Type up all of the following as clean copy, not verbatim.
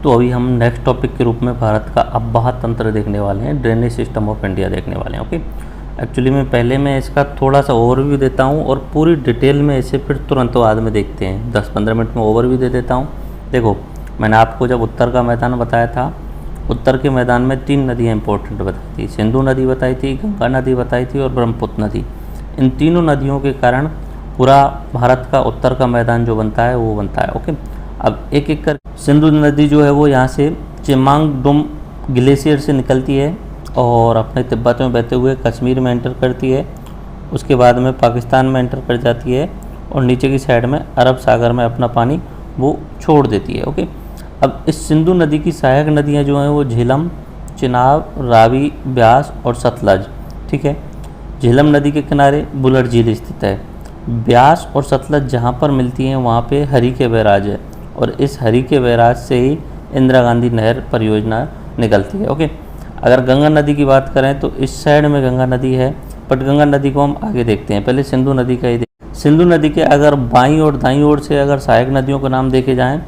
तो अभी हम नेक्स्ट टॉपिक के रूप में भारत का अब्बाह तंत्र देखने वाले हैं, ड्रेनेज सिस्टम ऑफ इंडिया देखने वाले हैं। ओके, एक्चुअली मैं पहले मैं इसका थोड़ा सा ओवरव्यू देता हूँ और पूरी डिटेल में इसे फिर तुरंत बाद में देखते हैं। 10-15 मिनट में ओवरव्यू दे देता हूँ। देखो, मैंने आपको जब उत्तर का मैदान बताया था, उत्तर के मैदान में 3 नदियाँ इंपॉर्टेंट बताई थी। सिंधु नदी बताई थी, गंगा नदी बताई थी और ब्रह्मपुत्र नदी। इन तीनों नदियों के कारण पूरा भारत का उत्तर का मैदान जो बनता है वो बनता है। ओके, अब एक एक कर सिंधु नदी जो है वो यहाँ से चेमांगडुम ग्लेशियर से निकलती है और अपने तिब्बत में बहते हुए कश्मीर में एंटर करती है। उसके बाद में पाकिस्तान में एंटर कर जाती है और नीचे की साइड में अरब सागर में अपना पानी वो छोड़ देती है। ओके, अब इस सिंधु नदी की सहायक नदियाँ जो हैं वो झेलम, चिनाब, रावी, ब्यास और सतलज। ठीक है, झेलम नदी के किनारे बुलर झील स्थित है। ब्यास और सतलज जहाँ पर मिलती हैं वहाँ पे हरी के बैराज है और इस हरी के बैराज से ही इंदिरा गांधी नहर परियोजना निकलती है। ओके, अगर गंगा नदी की बात करें तो इस साइड में गंगा नदी है, बट गंगा नदी को हम आगे देखते हैं। पहले सिंधु नदी का ही सिंधु नदी के अगर बाईं और दाईं ओर से अगर सहायक नदियों के नाम देखे जाएं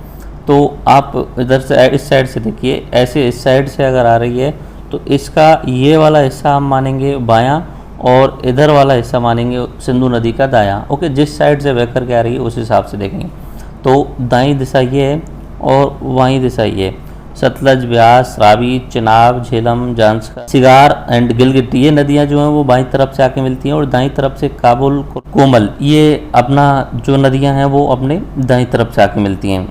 तो आप इधर से इस साइड से देखिए, ऐसे इस साइड से अगर आ रही है तो इसका ये वाला हिस्सा हम मानेंगे बायां और इधर वाला हिस्सा मानेंगे सिंधु नदी का दायां। ओके, जिस साइड से बह करके आ रही है उस हिसाब से देखेंगे। तो दाईं दिशा ये है और बाईं दिशा ये है। सतलज, ब्यास, रावी, चिनाब, झेलम, जांस्कर, सिगार एंड गिलगिट, ये नदियां जो हैं वो बाईं तरफ से आके मिलती हैं और दाईं तरफ से काबुल, कोमल, ये अपना जो नदियां हैं वो अपने दाईं तरफ से आके मिलती हैं।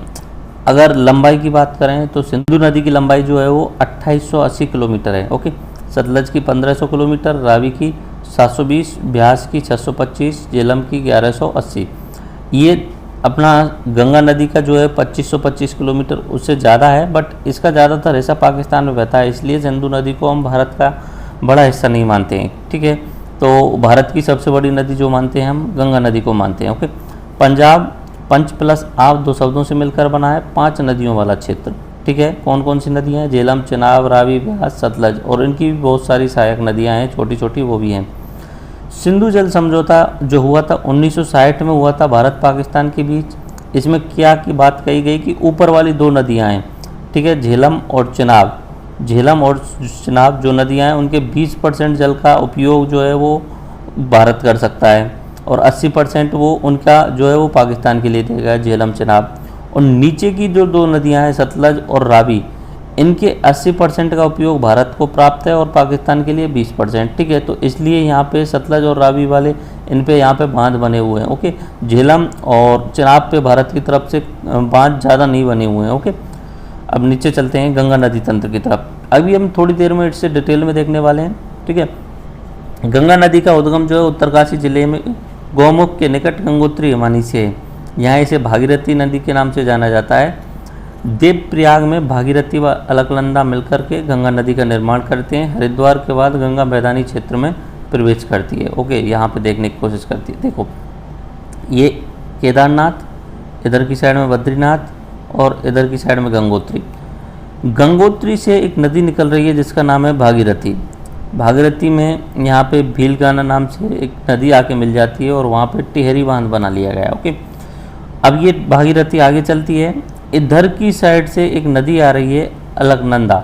अगर लंबाई की बात करें तो सिंधु नदी की लंबाई जो है वो 2880 किलोमीटर है। ओके, सतलज की 1500 किलोमीटर, रावी की 720, ब्यास की 625, झेलम की 1180। ये अपना गंगा नदी का जो है 2525 किलोमीटर उससे ज़्यादा है, बट इसका ज़्यादातर हिस्सा पाकिस्तान में बहता है, इसलिए सिंधु नदी को हम भारत का बड़ा हिस्सा नहीं मानते हैं। ठीक है, तो भारत की सबसे बड़ी नदी जो मानते हैं हम गंगा नदी को मानते हैं। ओके, पंजाब पंच प्लस आप 2 शब्दों से मिलकर बना है 5 नदियों वाला क्षेत्र। ठीक है, कौन कौन सी नदियाँ हैं? झेलम, चिनाब, रावी, ब्यास, सतलज, और इनकी भी बहुत सारी सहायक नदियाँ हैं, छोटी छोटी वो भी हैं। सिंधु जल समझौता जो हुआ था 1960 में हुआ था भारत पाकिस्तान के बीच। इसमें क्या की बात कही गई कि ऊपर वाली 2 नदियां हैं, ठीक है, झेलम और चिनाब। झेलम और चिनाब जो नदियां हैं उनके 20% जल का उपयोग जो है वो भारत कर सकता है और 80% वो उनका जो है वो पाकिस्तान के लिए देगा, झेलम, चिनाब। और नीचे की जो 2 नदियाँ हैं सतलज और रावी, इनके 80% का उपयोग भारत को प्राप्त है और पाकिस्तान के लिए 20%। ठीक है, तो इसलिए यहाँ पे सतलज और रावी वाले इन पे यहाँ पे बांध बने हुए हैं। ओके, झेलम और चिनाब पे भारत की तरफ से बांध ज़्यादा नहीं बने हुए हैं। ओके, अब नीचे चलते हैं गंगा नदी तंत्र की तरफ। अभी हम थोड़ी देर में इससे डिटेल में देखने वाले हैं। ठीक है, गंगा नदी का उद्गम जो है उत्तरकाशी जिले में गौमुख के निकट गंगोत्री हिमानी से है। यहाँ इसे भागीरथी नदी के नाम से जाना जाता है। देवप्रयाग में भागीरथी व अलकनंदा मिलकर के गंगा नदी का निर्माण करते हैं। हरिद्वार के बाद गंगा मैदानी क्षेत्र में प्रवेश करती है। ओके, यहाँ पे देखने की कोशिश करती है। देखो, ये केदारनाथ, इधर की साइड में बद्रीनाथ और इधर की साइड में गंगोत्री। गंगोत्री से एक नदी निकल रही है जिसका नाम है भागीरथी। भागीरथी में यहाँ पे भीलगाना नाम से एक नदी आके मिल जाती है और वहाँ पे टिहरी बांध बना लिया गया। ओके, अब ये भागीरथी आगे चलती है। इधर की साइड से एक नदी आ रही है अलकनंदा।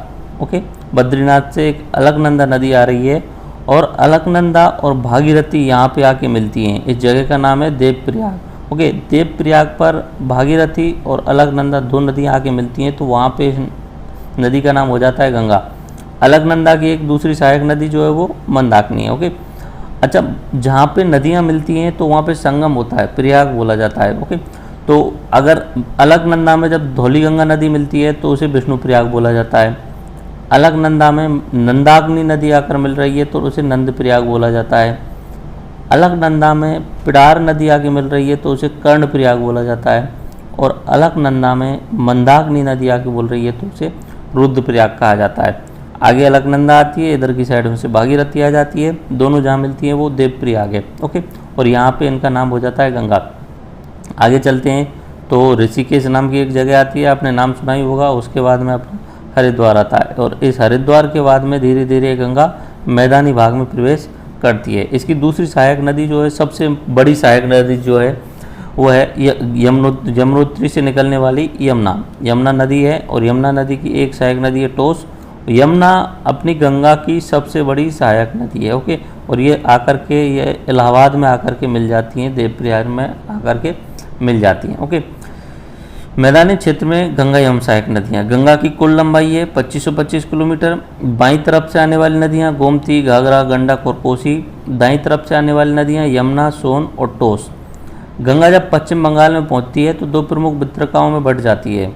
ओके, बद्रीनाथ से एक अलकनंदा नदी आ रही है और अलकनंदा और भागीरथी यहाँ पे आके मिलती हैं। इस जगह का नाम है देवप्रयाग। ओके, देवप्रयाग पर भागीरथी और अलकनंदा 2 नदियाँ आके मिलती हैं, तो वहाँ पे नदी का नाम हो जाता है गंगा। अलकनंदा की एक दूसरी सहायक नदी जो है वो मंदाकिनी है। ओके, अच्छा, जहाँ पे नदियाँ मिलती हैं तो वहाँ पे संगम होता है, प्रयाग बोला जाता है। ओके, तो अगर अलकनंदा में जब धौली गंगा नदी मिलती है तो उसे विष्णु प्रयाग बोला जाता है। अलकनंदा में नंदाग्नि नदी आकर मिल रही है तो उसे नंद प्रयाग बोला जाता है। अलकनंदा में पिडार नदी आके मिल रही है तो उसे कर्ण प्रयाग बोला जाता है। और अलकनंदा में मंदाग्नि नदी आके बोल रही है तो उसे रुद्र प्रयाग कहा जाता है। आगे अलकनंदा आती है, इधर की साइड में से भागीरथी आ जाती है, दोनों जहाँ मिलती हैं वो देवप्रयाग है। ओके, और यहाँ पे इनका नाम हो जाता है गंगा। आगे चलते हैं तो ऋषिकेश नाम की एक जगह आती है, आपने नाम सुना ही होगा। उसके बाद में अपना हरिद्वार आता है और इस हरिद्वार के बाद में धीरे धीरे गंगा मैदानी भाग में प्रवेश करती है। इसकी दूसरी सहायक नदी जो है, सबसे बड़ी सहायक नदी जो है वो है यमुनोत्री से निकलने वाली यमुना नदी है, और यमुना नदी की एक सहायक नदी है टोस। यमुना अपनी गंगा की सबसे बड़ी सहायक नदी है, ओके। और ये आकर के ये इलाहाबाद में आकर के मिल जाती हैं, देवप्रयाग में आकर के मिल जाती हैं, ओके। मैदानी क्षेत्र में गंगा एवं सहायक नदियाँ। गंगा की कुल लंबाई है 2525 किलोमीटर। बाईं तरफ से आने वाली नदियाँ गोमती, घाघरा, गंडक और कोसी। दाईं तरफ से आने वाली नदियाँ यमुना, सोन और टोस। गंगा जब पश्चिम बंगाल में पहुंचती है तो दो प्रमुख वितरकाओं में बढ़ जाती है।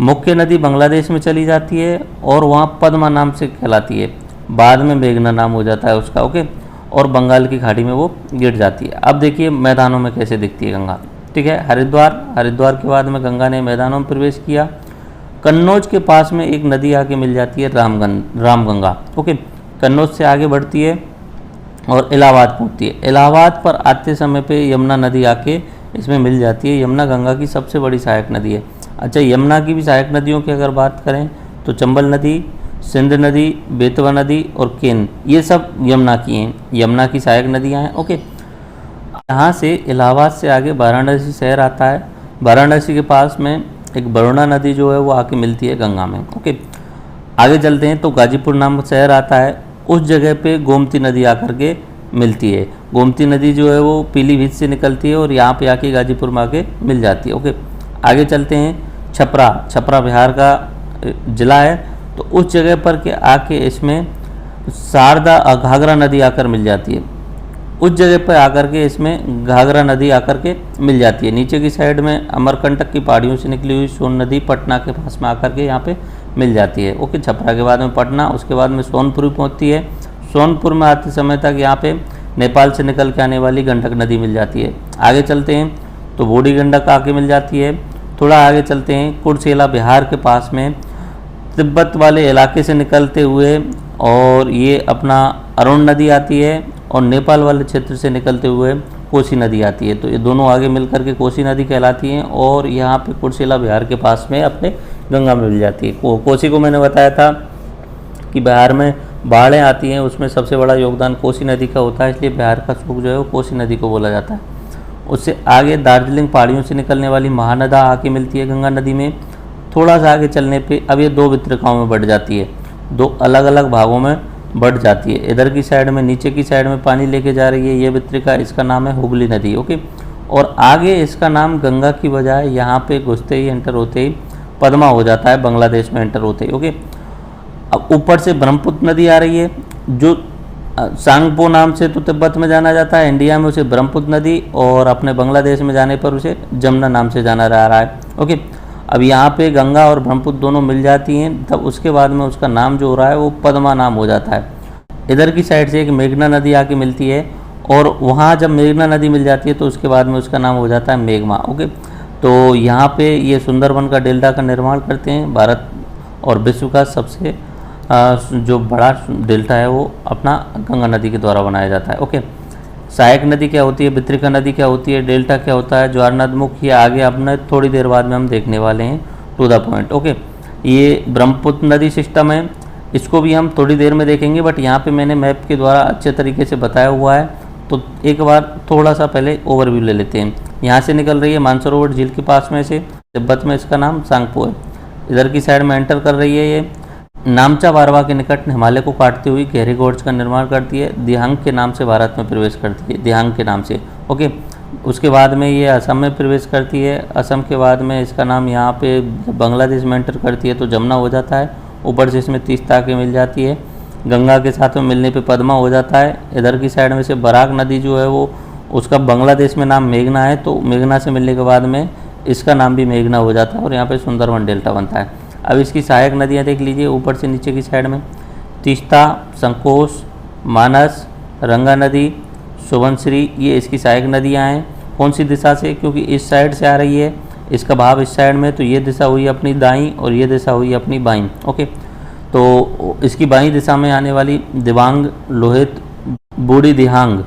मुख्य नदी बांग्लादेश में चली जाती है और वहाँ पद्मा नाम से कहलाती है, बाद में मेघना नाम हो जाता है उसका, ओके। और बंगाल की खाड़ी में वो गिर जाती है। अब देखिए मैदानों में कैसे दिखती है गंगा, ठीक है। हरिद्वार के बाद में गंगा ने मैदानों में प्रवेश किया। कन्नौज के पास में एक नदी आके मिल जाती है रामगंगा, ओके। कन्नौज से आगे बढ़ती है और इलाहाबाद पहुंचती है। इलाहाबाद पर आते समय पे यमुना नदी आके इसमें मिल जाती है। यमुना गंगा की सबसे बड़ी सहायक नदी है। अच्छा, यमुना की भी सहायक नदियों की अगर बात करें तो चंबल नदी, सिंध नदी, बेतवा नदी और केन, ये सब यमुना की हैं, यमुना की सहायक नदियाँ हैं, ओके। यहाँ से इलाहाबाद से आगे वाराणसी शहर आता है। वाराणसी के पास में एक वरुणा नदी जो है वो आके मिलती है गंगा में, ओके। आगे चलते हैं तो गाजीपुर नामक शहर आता है। उस जगह पे गोमती नदी आकर के मिलती है। गोमती नदी जो है वो पीलीभीत से निकलती है और यहाँ पे आके गाजीपुर में आके मिल जाती है, ओके। आगे चलते हैं छपरा बिहार का ज़िला है, तो उस जगह पर के आके इसमें शारदा घाघरा नदी आकर मिल जाती है। उस जगह पर आकर के इसमें घाघरा नदी आकर के मिल जाती है। नीचे की साइड में अमरकंटक की पहाड़ियों से निकली हुई सोन नदी पटना के पास में आकर के यहाँ पे मिल जाती है, ओके। छपरा के बाद में पटना, उसके बाद में सोनपुर पहुँचती है। सोनपुर में आते समय तक यहाँ पे नेपाल से निकल के आने वाली गंडक नदी मिल जाती है। आगे चलते हैं तो बूढ़ी गंडक आके मिल जाती है। थोड़ा आगे चलते हैं, कुर्सेला बिहार के पास में तिब्बत वाले इलाके से निकलते हुए और ये अपना अरुण नदी आती है, और नेपाल वाले क्षेत्र से निकलते हुए कोसी नदी आती है। तो ये दोनों आगे मिलकर के कोसी नदी कहलाती हैं, और यहाँ पे कुर्सेला बिहार के पास में अपने गंगा में मिल जाती है। कोसी को मैंने बताया था कि बिहार में बाढ़ें आती हैं, उसमें सबसे बड़ा योगदान कोसी नदी का होता है, इसलिए बिहार का सूख जो है वो कोसी नदी को बोला जाता है। उससे आगे दार्जिलिंग पहाड़ियों से निकलने वाली महानदा आके मिलती है गंगा नदी में। थोड़ा सा आगे चलने पे अब ये दो वितरकाओं में बढ़ जाती है, दो अलग अलग भागों में बढ़ जाती है। इधर की साइड में, नीचे की साइड में पानी लेके जा रही है ये वितरिका, इसका नाम है हुगली नदी, ओके। और आगे इसका नाम गंगा की बजाय यहाँ पे घुसते ही एंटर होते ही पद्मा हो जाता है, बांग्लादेश में एंटर होते ही, ओके। अब ऊपर से ब्रह्मपुत्र नदी आ रही है, जो सांगपो नाम से तो तिब्बत में जाना जाता है, इंडिया में उसे ब्रह्मपुत्र नदी, और अपने बांग्लादेश में जाने पर उसे जमुना नाम से जाना जा रहा है, ओके। अब यहाँ पे गंगा और ब्रह्मपुत्र दोनों मिल जाती हैं, तब उसके बाद में उसका नाम जो हो रहा है वो पद्मा नाम हो जाता है। इधर की साइड से एक मेघना नदी आके मिलती है, और वहाँ जब मेघना नदी मिल जाती है तो उसके बाद में उसका नाम हो जाता है मेघमा, ओके। तो यहाँ पे ये सुंदरबन का डेल्टा का निर्माण करते हैं। भारत और विश्व का सबसे जो बड़ा डेल्टा है वो अपना गंगा नदी के द्वारा बनाया जाता है, ओके। सहायक नदी क्या होती है, वितरिका नदी क्या होती है, डेल्टा क्या होता है, ज्वारनदमुख, ये आगे अपने थोड़ी देर बाद में हम देखने वाले हैं, टू द पॉइंट, ओके। ये ब्रह्मपुत्र नदी सिस्टम है, इसको भी हम थोड़ी देर में देखेंगे, बट यहाँ पे मैंने मैप के द्वारा अच्छे तरीके से बताया हुआ है। तो एक बार थोड़ा सा पहले ओवरव्यू ले लेते हैं। यहाँ से निकल रही है मानसरोवर झील के पास में से, तिब्बत में इसका नाम सांगपो है। इधर की साइड में एंटर कर रही है ये नामचा बारवा के निकट हिमालय को काटते हुए गहरी गोर्ज का निर्माण करती है। दिहांग के नाम से भारत में प्रवेश करती है, दिहांग के नाम से, ओके। उसके बाद में ये असम में प्रवेश करती है। असम के बाद में इसका नाम यहाँ पे बांग्लादेश में एंटर करती है तो जमुना हो जाता है। ऊपर से इसमें तीस्ता के मिल जाती है, गंगा के साथ में मिलने पे पद्मा हो जाता है। इधर की साइड में से बराक नदी जो है वो उसका बांग्लादेश में नाम मेघना है, तो मेघना से मिलने के बाद में इसका नाम भी मेघना हो जाता है और यहाँ पे सुंदरबन डेल्टा बनता है। अब इसकी सहायक नदियाँ देख लीजिए, ऊपर से नीचे की साइड में तीस्ता, संकोश, मानस, रंगा नदी, सुबनश्री, ये इसकी सहायक नदियाँ हैं। कौन सी दिशा से, क्योंकि इस साइड से आ रही है, इसका भाव इस साइड में, तो ये दिशा हुई अपनी दाईं और ये दिशा हुई अपनी बाईं, ओके। तो इसकी बाईं दिशा में आने वाली दिबांग, लोहित, बूढ़ी दिहांग,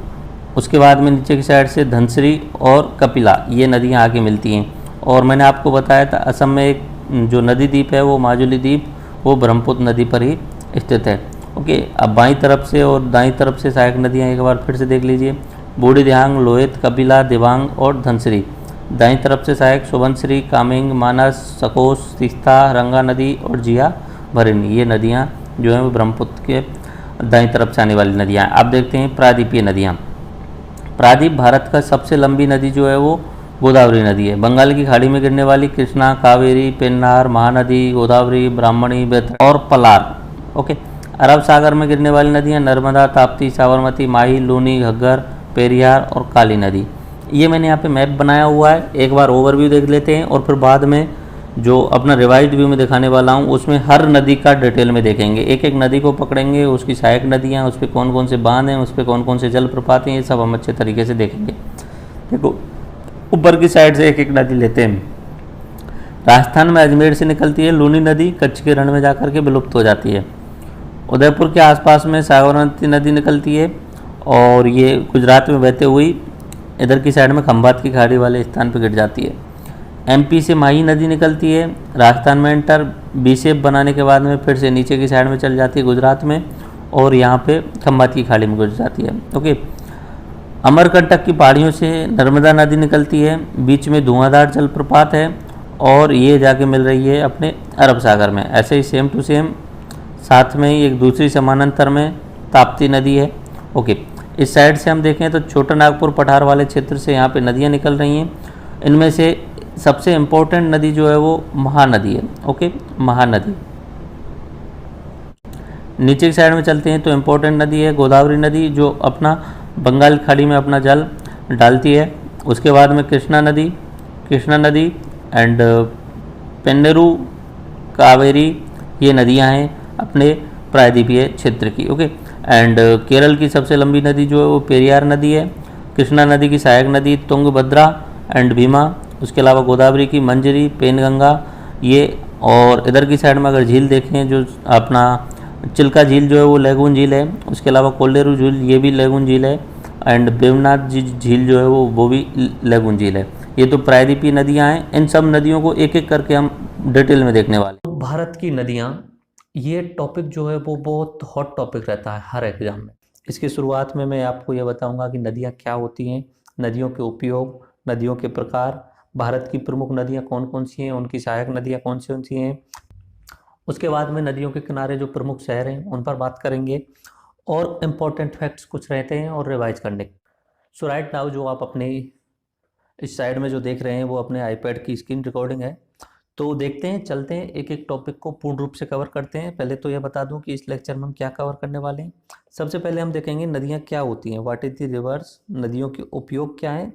उसके बाद में नीचे की साइड से धनश्री और कपिला, ये नदियाँ आके मिलती हैं। और मैंने आपको बताया था असम में एक जो नदी द्वीप है वो माजुली द्वीप, वो ब्रह्मपुत्र नदी पर ही स्थित है, ओके। अब बाईं तरफ से और दाईं तरफ से सहायक नदियाँ एक बार फिर से देख लीजिए, बूढ़ी दिहांग, लोहित, कपिला, दिबांग और धनश्री। दाईं तरफ से सहायक सुबनश्री, कामेंग, मानस, सकोस, तीस्ता, रंगा नदी और जिया भरिणी, ये नदियाँ जो हैं वो ब्रह्मपुत्र के दाईं तरफ से आने वाली नदियाँ हैं। अब देखते हैं प्रादीपीय नदियाँ। प्रादीप भारत का सबसे लंबी नदी जो है वो गोदावरी नदी है। बंगाल की खाड़ी में गिरने वाली कृष्णा, कावेरी, पेन्नार, महानदी, गोदावरी, ब्राह्मणी, बैतरणी और पलार। ओके। अरब सागर में गिरने वाली नदियाँ नर्मदा, ताप्ती, साबरमती, माही, लूनी, घग्गर, पेरियार और काली नदी। ये मैंने यहाँ पे मैप बनाया हुआ है, एक बार ओवरव्यू देख लेते हैं और फिर बाद में जो अपना रिवाइज्ड व्यू में दिखाने वाला हूँ उसमें हर नदी का डिटेल में देखेंगे। एक एक नदी को पकड़ेंगे, उसकी सहायक नदियाँ, उस पर कौन कौन से बांध हैं, उस पर कौन कौन से जलप्रपात हैं, ये सब हम अच्छे तरीके से देखेंगे। देखो ऊपर की साइड से एक एक नदी लेते हैं। राजस्थान में अजमेर से निकलती है लूनी नदी, कच्छ के रण में जाकर के विलुप्त हो जाती है। उदयपुर के आसपास में साबरमती नदी निकलती है और ये गुजरात में बहते हुई इधर की साइड में खंभात की खाड़ी वाले स्थान पर गिर जाती है। एमपी से माही नदी निकलती है, राजस्थान में एंटर, बी शेप बनाने के बाद में फिर से नीचे की साइड में चल जाती है गुजरात में और यहाँ पे खंभात की खाड़ी में घुस जाती है। ओके। अमरकंटक की पहाड़ियों से नर्मदा नदी निकलती है, बीच में धुआंधार जलप्रपात है और ये जाके मिल रही है अपने अरब सागर में। ऐसे ही सेम टू सेम साथ में ही एक दूसरी समानांतर में ताप्ती नदी है। ओके। इस साइड से हम देखें तो छोटा नागपुर पठार वाले क्षेत्र से यहाँ पे नदियाँ निकल रही हैं। इनमें से सबसे इम्पोर्टेंट नदी जो है वो महानदी है। ओके, महानदी। नीचे की साइड में चलते हैं तो इम्पोर्टेंट नदी है गोदावरी नदी, जो अपना बंगाल खाड़ी में अपना जल डालती है। उसके बाद में कृष्णा नदी एंड पेन्नेरू, कावेरी, ये नदियां हैं अपने प्रायद्वीपीय क्षेत्र की। ओके। एंड केरल की सबसे लंबी नदी जो है वो पेरियार नदी है। कृष्णा नदी की सहायक नदी तुंगभद्रा एंड भीमा। उसके अलावा गोदावरी की मंजरी, पेनगंगा, ये। और इधर की साइड में अगर झील देखें जो अपना चिल्का झील जो है वो लेगून झील है। उसके अलावा कोल्लेरू झील, ये भी लेगून झील है। एंड बेवनाथ झील जो है वो भी लेगून झील है। ये तो प्रायद्वीपीय नदियाँ हैं। इन सब नदियों को एक एक करके हम डिटेल में देखने वाले हैं। भारत की नदियाँ, ये टॉपिक जो है वो बहुत हॉट टॉपिक रहता है हर एग्जाम में। इसकी शुरुआत में मैं आपको ये बताऊंगा कि नदियाँ क्या होती हैं, नदियों के उपयोग, नदियों के प्रकार, भारत की प्रमुख नदियाँ कौन कौन सी हैं, उनकी सहायक नदियाँ कौन सी हैं। उसके बाद में नदियों के किनारे जो प्रमुख शहर हैं उन पर बात करेंगे और इम्पोर्टेंट फैक्ट्स कुछ रहते हैं और रिवाइज करने। सो राइट नाउ जो आप अपने इस साइड में जो देख रहे हैं वो अपने आईपैड की स्क्रीन रिकॉर्डिंग है। तो देखते हैं, चलते हैं, एक एक टॉपिक को पूर्ण रूप से कवर करते हैं। पहले तो यह बता दूं कि इस लेक्चर में हम क्या कवर करने वाले हैं। सबसे पहले हम देखेंगे नदियाँ क्या होती हैं, व्हाट इज द रिवर्स, नदियों के उपयोग क्या है।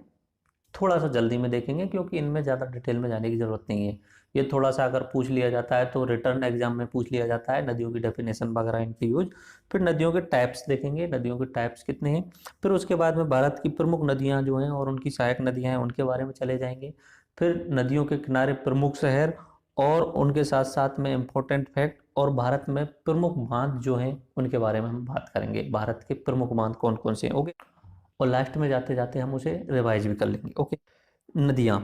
थोड़ा सा जल्दी में देखेंगे क्योंकि इनमें ज़्यादा डिटेल में जाने की ज़रूरत नहीं है। ये थोड़ा सा अगर पूछ लिया जाता है तो रिटर्न एग्जाम में पूछ लिया जाता है, नदियों की डेफिनेशन वगैरह, इनके यूज। फिर नदियों के टाइप्स देखेंगे, नदियों के टाइप्स कितने हैं। फिर उसके बाद में भारत की प्रमुख नदियाँ जो हैं और उनकी सहायक नदियाँ हैं उनके बारे में चले जाएंगे। फिर नदियों के किनारे प्रमुख शहर और उनके साथ साथ में इम्पोर्टेंट फैक्ट और भारत में प्रमुख बांध जो हैं उनके बारे में हम बात करेंगे। भारत के प्रमुख बांध कौन कौन से हैं। ओके। और लास्ट में जाते जाते हम उसे रिवाइज भी कर लेंगे। ओके। नदियाँ,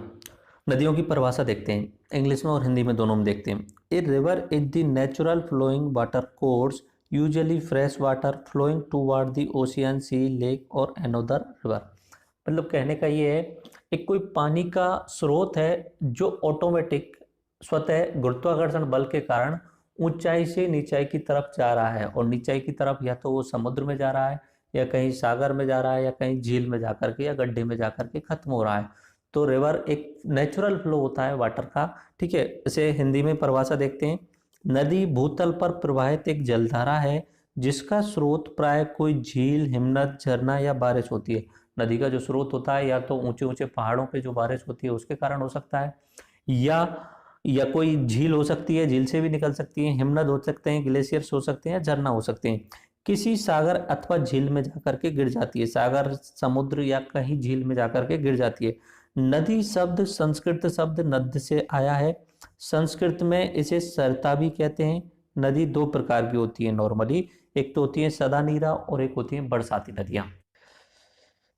नदियों की परिभाषा देखते हैं, इंग्लिश में और हिंदी में दोनों में देखते हैं। A river is the natural flowing water course, usually fresh water flowing toward the ocean, sea, lake और अनदर रिवर। मतलब कहने का ये है, एक कोई पानी का स्रोत है जो ऑटोमेटिक स्वतः गुरुत्वाकर्षण बल के कारण ऊंचाई से नीचाई की तरफ जा रहा है। और नीचाई की तरफ या तो वो समुद्र में जा रहा है या कहीं सागर में जा रहा है या कहीं झील में जाकर के या गड्ढे में जाकर के खत्म हो रहा है। तो रिवर एक नेचुरल फ्लो होता है वाटर का। ठीक है। इसे हिंदी में परिभाषा देखते हैं। नदी भूतल पर प्रवाहित एक जलधारा है जिसका स्रोत प्राय कोई झील, हिमनद, झरना या बारिश होती है। नदी का जो स्रोत होता है या तो ऊंचे ऊंचे पहाड़ों पे जो बारिश होती है उसके कारण हो सकता है, या कोई झील हो सकती है, झील से भी निकल सकती है, हिमनद हो सकते हैं, ग्लेशियर्स हो सकते हैं, झरना हो सकते हैं। किसी सागर अथवा झील में जाकर के गिर जाती है, सागर, समुद्र या कहीं झील में जाकर के गिर जाती है। नदी शब्द संस्कृत शब्द नद से आया है। संस्कृत में इसे सरता भी कहते हैं। नदी दो प्रकार की होती है नॉर्मली, एक तो होती है सदा नीरा और एक होती है बरसाती नदियां।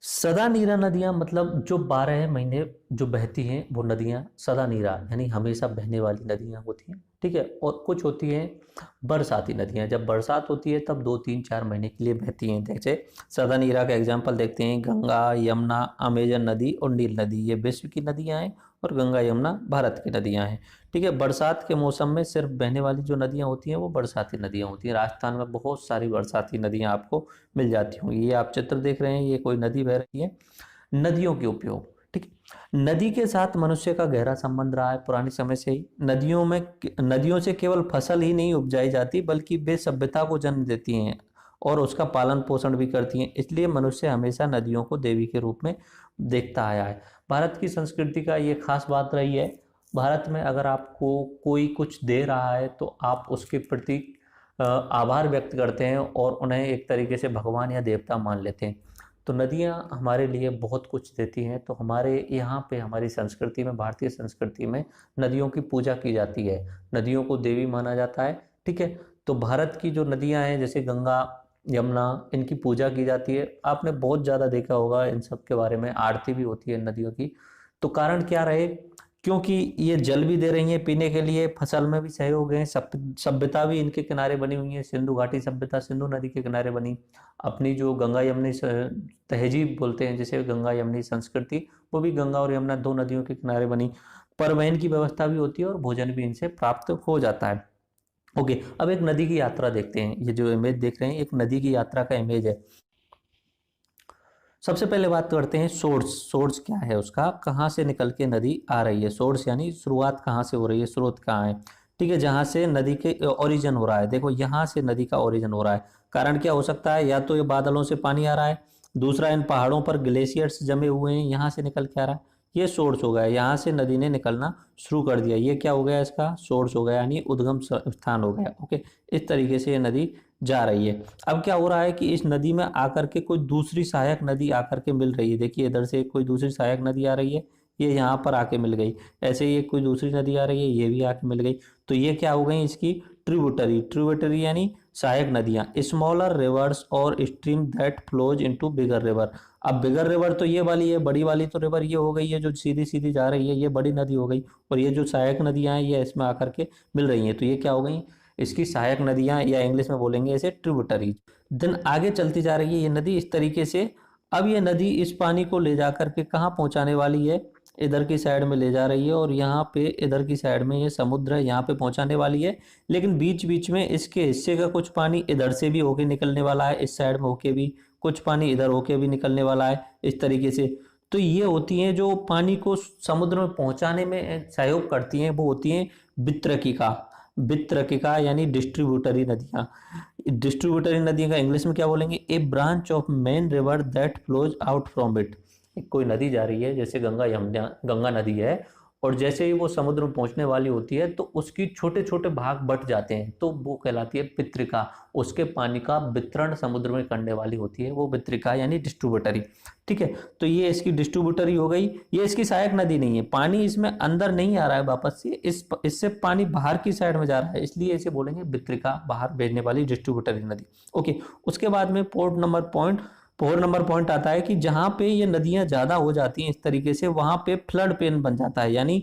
सदा नीरा नदियां मतलब जो 12 महीने जो बहती हैं वो नदियां सदा नीरा यानी हमेशा बहने वाली नदियां होती हैं। ठीक है। और कुछ होती हैं बरसाती नदियाँ, जब बरसात होती है तब 2-3-4 महीने के लिए बहती हैं। जैसे सदर्न ईराक का एग्जाम्पल देखते हैं, गंगा, यमुना, अमेजन नदी और नील नदी, ये विश्व की नदियाँ हैं और गंगा यमुना भारत की नदियाँ हैं। ठीक है। बरसात के मौसम में सिर्फ बहने वाली जो नदियाँ होती हैं वो बरसाती नदियाँ होती हैं। राजस्थान में बहुत सारी बरसाती नदियाँ आपको मिल जाती होंगी। ये आप चित्र देख रहे हैं, ये कोई नदी बह रही है। नदियों के उपयोग, ठीक है। नदी के साथ मनुष्य का गहरा संबंध रहा है पुराने समय से ही। नदियों से केवल फसल ही नहीं उपजाई जाती, बल्कि वे सभ्यता को जन्म देती हैं और उसका पालन पोषण भी करती हैं। इसलिए मनुष्य हमेशा नदियों को देवी के रूप में देखता आया है। भारत की संस्कृति का ये खास बात रही है। भारत में अगर आपको कोई कुछ दे रहा है तो आप उसके प्रति आभार व्यक्त करते हैं और उन्हें एक तरीके से भगवान या देवता मान लेते हैं। तो नदियाँ हमारे लिए बहुत कुछ देती हैं। तो हमारे यहाँ पे हमारी संस्कृति में, भारतीय संस्कृति में नदियों की पूजा की जाती है, नदियों को देवी माना जाता है। ठीक है। तो भारत की जो नदियाँ हैं जैसे गंगा, यमुना, इनकी पूजा की जाती है। आपने बहुत ज़्यादा देखा होगा इन सब के बारे में, आरती भी होती है नदियों की। तो कारण क्या रहे? क्योंकि ये जल भी दे रही हैं पीने के लिए, फसल में भी सहयोग है, सभ्यता भी इनके किनारे बनी हुई है। सिंधु घाटी सभ्यता सिंधु नदी के किनारे बनी। अपनी जो गंगा यमुनी तहजीब बोलते हैं जिसे, गंगा यमुनी संस्कृति, वो भी गंगा और यमुना दो नदियों के किनारे बनी। परिवहन की व्यवस्था भी होती है और भोजन भी इनसे प्राप्त हो जाता है। ओके, अब एक नदी की यात्रा देखते हैं। ये जो इमेज देख रहे हैं एक नदी की यात्रा का इमेज है। सबसे पहले बात करते हैं सोर्स। सोर्स क्या है उसका, कहाँ से निकल के नदी आ रही है। सोर्स यानी शुरुआत कहाँ से हो रही है, स्रोत कहाँ है। ठीक है, जहां से नदी के ओरिजिन हो रहा है। देखो यहाँ से नदी का ओरिजिन हो रहा है। कारण क्या हो सकता है? या तो ये बादलों से पानी आ रहा है, दूसरा इन पहाड़ों पर ग्लेशियर्स जमे हुए हैं, यहाँ से निकल के आ रहा है। ये सोर्स हो गया, यहाँ से नदी ने निकलना शुरू कर दिया। ये क्या हो गया? इसका सोर्स हो गया, यानी उद्गम स्थान हो गया। ओके, इस तरीके से ये नदी जा रही है। अब क्या हो रहा है कि इस नदी में आकर के कोई दूसरी सहायक नदी आकर के मिल रही है। देखिए इधर से कोई दूसरी सहायक नदी आ रही है, ये यहाँ पर आके मिल गई। ऐसे ही कोई दूसरी नदी आ रही है, ये भी आके मिल गई। तो ये क्या हो गई? इसकी ट्रिब्यूटरी। ट्रिब्यूटरी यानी सहायक नदियां, स्मॉलर रिवर्स और stream that flows into bigger river. अब बिगर रिवर तो ये वाली है, बड़ी वाली तो रिवर ये हो गई है जो सीधी सीधी जा रही है, ये बड़ी नदी हो गई। और ये जो सहायक नदियां हैं ये इसमें आकर के मिल रही हैं, तो ये क्या हो गई? इसकी सहायक नदियां, या इंग्लिश में बोलेंगे इसे ट्रिब्यूटरीज। देन आगे चलती जा रही है ये नदी इस तरीके से। अब ये नदी इस पानी को ले जाकर के कहाँ पहुंचाने वाली है? इधर की साइड में ले जा रही है और यहाँ पे इधर की साइड में ये समुद्र है, यहाँ पे पहुंचाने वाली है। लेकिन बीच बीच में इसके हिस्से का कुछ पानी इधर से भी होके निकलने वाला है, इस साइड में होके भी, कुछ पानी इधर होके भी निकलने वाला है, इस तरीके से। तो ये होती हैं जो पानी को समुद्र में पहुंचाने में सहयोग करती हैं, वो होती हैं वितरकिका। वितरकिका यानी डिस्ट्रीब्यूटरी नदियां। डिस्ट्रीब्यूटरी नदियां का इंग्लिश में क्या बोलेंगे? A branch of main river that flows out from it. कोई नदी जा रही है, जैसे गंगा यमुना, गंगा नदी है, और जैसे ही वो समुद्र में पहुंचने वाली होती है तो उसकी छोटे छोटे भाग बट जाते हैं, तो वो कहलाती है वितरिका। उसके पानी का वितरण समुद्र में करने वाली होती है वो वितरिका यानी डिस्ट्रीब्यूटरी। ठीक है, तो ये इसकी डिस्ट्रीब्यूटरी हो गई। ये इसकी सहायक नदी नहीं है, पानी इसमें अंदर नहीं आ रहा है वापस से, इससे पानी बाहर की साइड में जा रहा है, इसलिए इसे बोलेंगे वितरिका, बाहर भेजने वाली डिस्ट्रीब्यूटरी नदी। ओके, उसके बाद में फोर नंबर पॉइंट आता है कि जहां पे ये नदियां ज्यादा हो जाती हैं इस तरीके से, वहां पे फ्लड प्लेन बन जाता है, यानी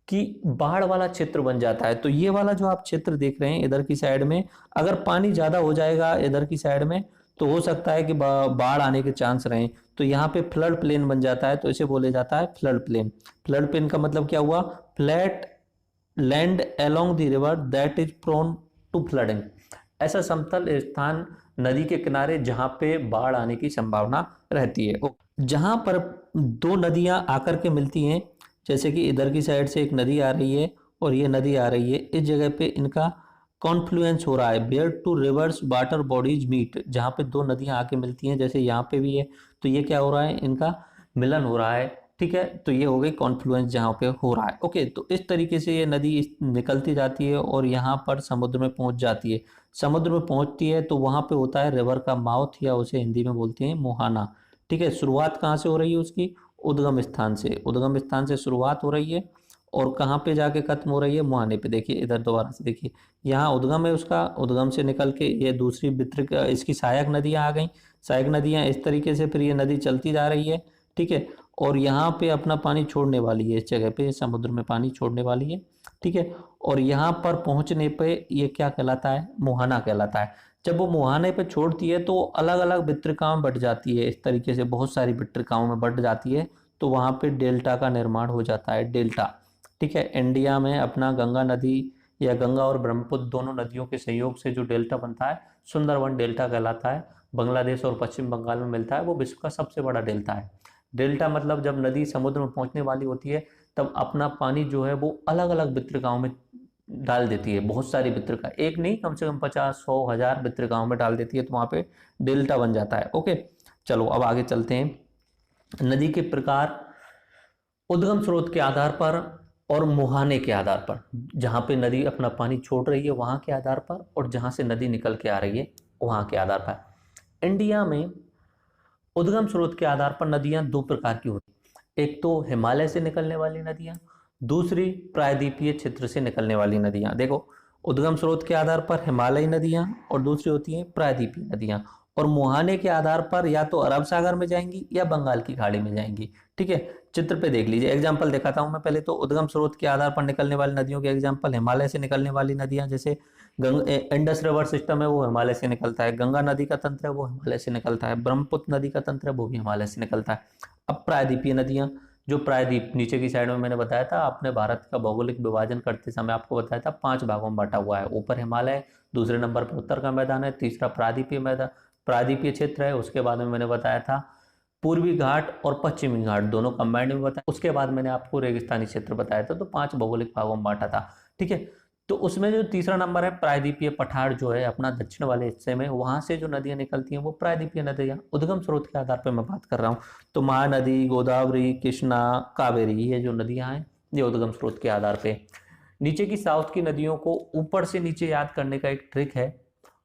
कि बाढ़ वाला क्षेत्र बन जाता है। तो ये वाला जो आप क्षेत्र देख रहे हैं इधर की साइड में, अगर पानी ज्यादा हो जाएगा इधर की साइड में तो हो सकता है कि बाढ़ आने के चांस रहें। तो यहाँ पे फ्लड प्लेन बन जाता है, तो इसे बोले जाता है फ्लड प्लेन। फ्लड प्लेन का मतलब क्या हुआ? Flat land along the river that is prone to flooding. ऐसा समतल स्थान नदी के किनारे जहां पे बाढ़ आने की संभावना रहती है। जहां पर दो नदियां आकर के मिलती हैं, जैसे कि इधर की साइड से एक नदी आ रही है और ये नदी आ रही है, इस जगह पे इनका कॉन्फ्लुएंस हो रहा है। Where two rivers water bodies meet, जहां पे दो नदियां आके मिलती हैं, जैसे यहाँ पे भी है, तो ये क्या हो रहा है? इनका मिलन हो रहा है। ठीक है, तो ये हो गई कॉन्फ्लुएंस जहां पे हो रहा है। ओके, तो इस तरीके से ये नदी निकलती जाती है और यहाँ पर समुद्र में पहुंच जाती है। समुद्र में पहुंचती है तो वहां पे होता है रिवर का माउथ, या उसे हिंदी में बोलते हैं मुहाना। ठीक है, शुरुआत कहाँ से हो रही है उसकी? उद्गम स्थान से। उद्गम स्थान से शुरुआत हो रही है और कहाँ पे जाके खत्म हो रही है? मुहाने पे। देखिए इधर दोबारा से देखिए, यहाँ उद्गम है उसका, उद्गम से निकल के ये दूसरी इसकी सहायक नदियां आ गई। सहायक नदियां इस तरीके से फिर ये नदी चलती जा रही है। ठीक है, और यहाँ पे अपना पानी छोड़ने वाली है, इस जगह पे समुद्र में पानी छोड़ने वाली है, ठीक है। और यहाँ पर पहुंचने पे ये क्या कहलाता है, मुहाना कहलाता है। जब वो मुहाने पे छोड़ती है तो अलग अलग वितरिकाओं में बट जाती है, इस तरीके से बहुत सारी वितरिकाओं में बट जाती है, तो वहां पे डेल्टा का निर्माण हो जाता है, डेल्टा, ठीक है। इंडिया में अपना गंगा नदी या गंगा और ब्रह्मपुत्र दोनों नदियों के सहयोग से जो डेल्टा बनता है, सुंदरवन डेल्टा कहलाता है। बांग्लादेश और पश्चिम बंगाल में मिलता है, वो विश्व का सबसे बड़ा डेल्टा है। डेल्टा मतलब जब नदी समुद्र में पहुंचने वाली होती है तब अपना पानी जो है वो अलग अलग वितरिकाओं में डाल देती है, बहुत सारी वितरिका, एक नहीं कम से कम 50, 100, 1000 वितरिकाओं में डाल देती है, तो वहां पे डेल्टा बन जाता है। ओके, चलो अब आगे चलते हैं। नदी के प्रकार उद्गम स्रोत के आधार पर और मुहाने के आधार पर, जहां पे नदी अपना पानी छोड़ रही है वहां के आधार पर, और जहां से नदी निकल के आ रही है वहां के आधार पर। इंडिया में उद्गम स्रोत के आधार पर नदियां दो प्रकार की होती हैं, एक तो हिमालय से निकलने वाली नदियां, दूसरी प्रायद्वीपीय क्षेत्र से निकलने वाली नदियां। देखो, उद्गम स्रोत के आधार पर हिमालयी नदियां और दूसरी होती हैं प्रायद्वीपीय नदियां, और मुहाने के आधार पर या तो अरब सागर में जाएंगी या बंगाल की खाड़ी में जाएंगी, ठीक है। चित्र पे देख लीजिए, एग्जाम्पल दिखाता हूं मैं पहले। तो उद्गम स्रोत के आधार पर निकलने वाली नदियों के एग्जाम्पल, हिमालय से निकलने वाली नदियां, जैसे इंडस रिवर सिस्टम है वो हिमालय से निकलता है, गंगा नदी का तंत्र है वो हिमालय से निकलता है, ब्रह्मपुत्र नदी का तंत्र है वो भी हिमालय से निकलता है। अब प्रायद्वीपीय नदियां, जो प्रायद्वीप नीचे की साइड में मैंने बताया था, आपने भारत का भौगोलिक विभाजन करते समय आपको बताया था 5 भागों में बांटा हुआ है। ऊपर हिमालय, दूसरे नंबर पर उत्तर का मैदान है, तीसरा प्रायद्वीपीय मैदान, प्रायद्वीपीय क्षेत्र है, उसके बाद में मैंने बताया था पूर्वी घाट और पश्चिमी घाट दोनों कंबाइंड में बताया, उसके बाद मैंने आपको रेगिस्तानी क्षेत्र बताया था। तो 5 भौगोलिक भागों में बांटा था, ठीक है। तो उसमें जो तीसरा नंबर है प्रायद्वीपीय पठार, जो है अपना दक्षिण वाले हिस्से में, वहां से जो नदियां निकलती हैं वो प्रायद्वीपीय नदियां, उद्गम स्रोत के आधार पर मैं बात कर रहा हूँ। तो महानदी, गोदावरी, कृष्णा, कावेरी, ये जो नदियां हैं ये उद्गम स्रोत के आधार पे। नीचे की साउथ की नदियों को ऊपर से नीचे याद करने का एक ट्रिक है,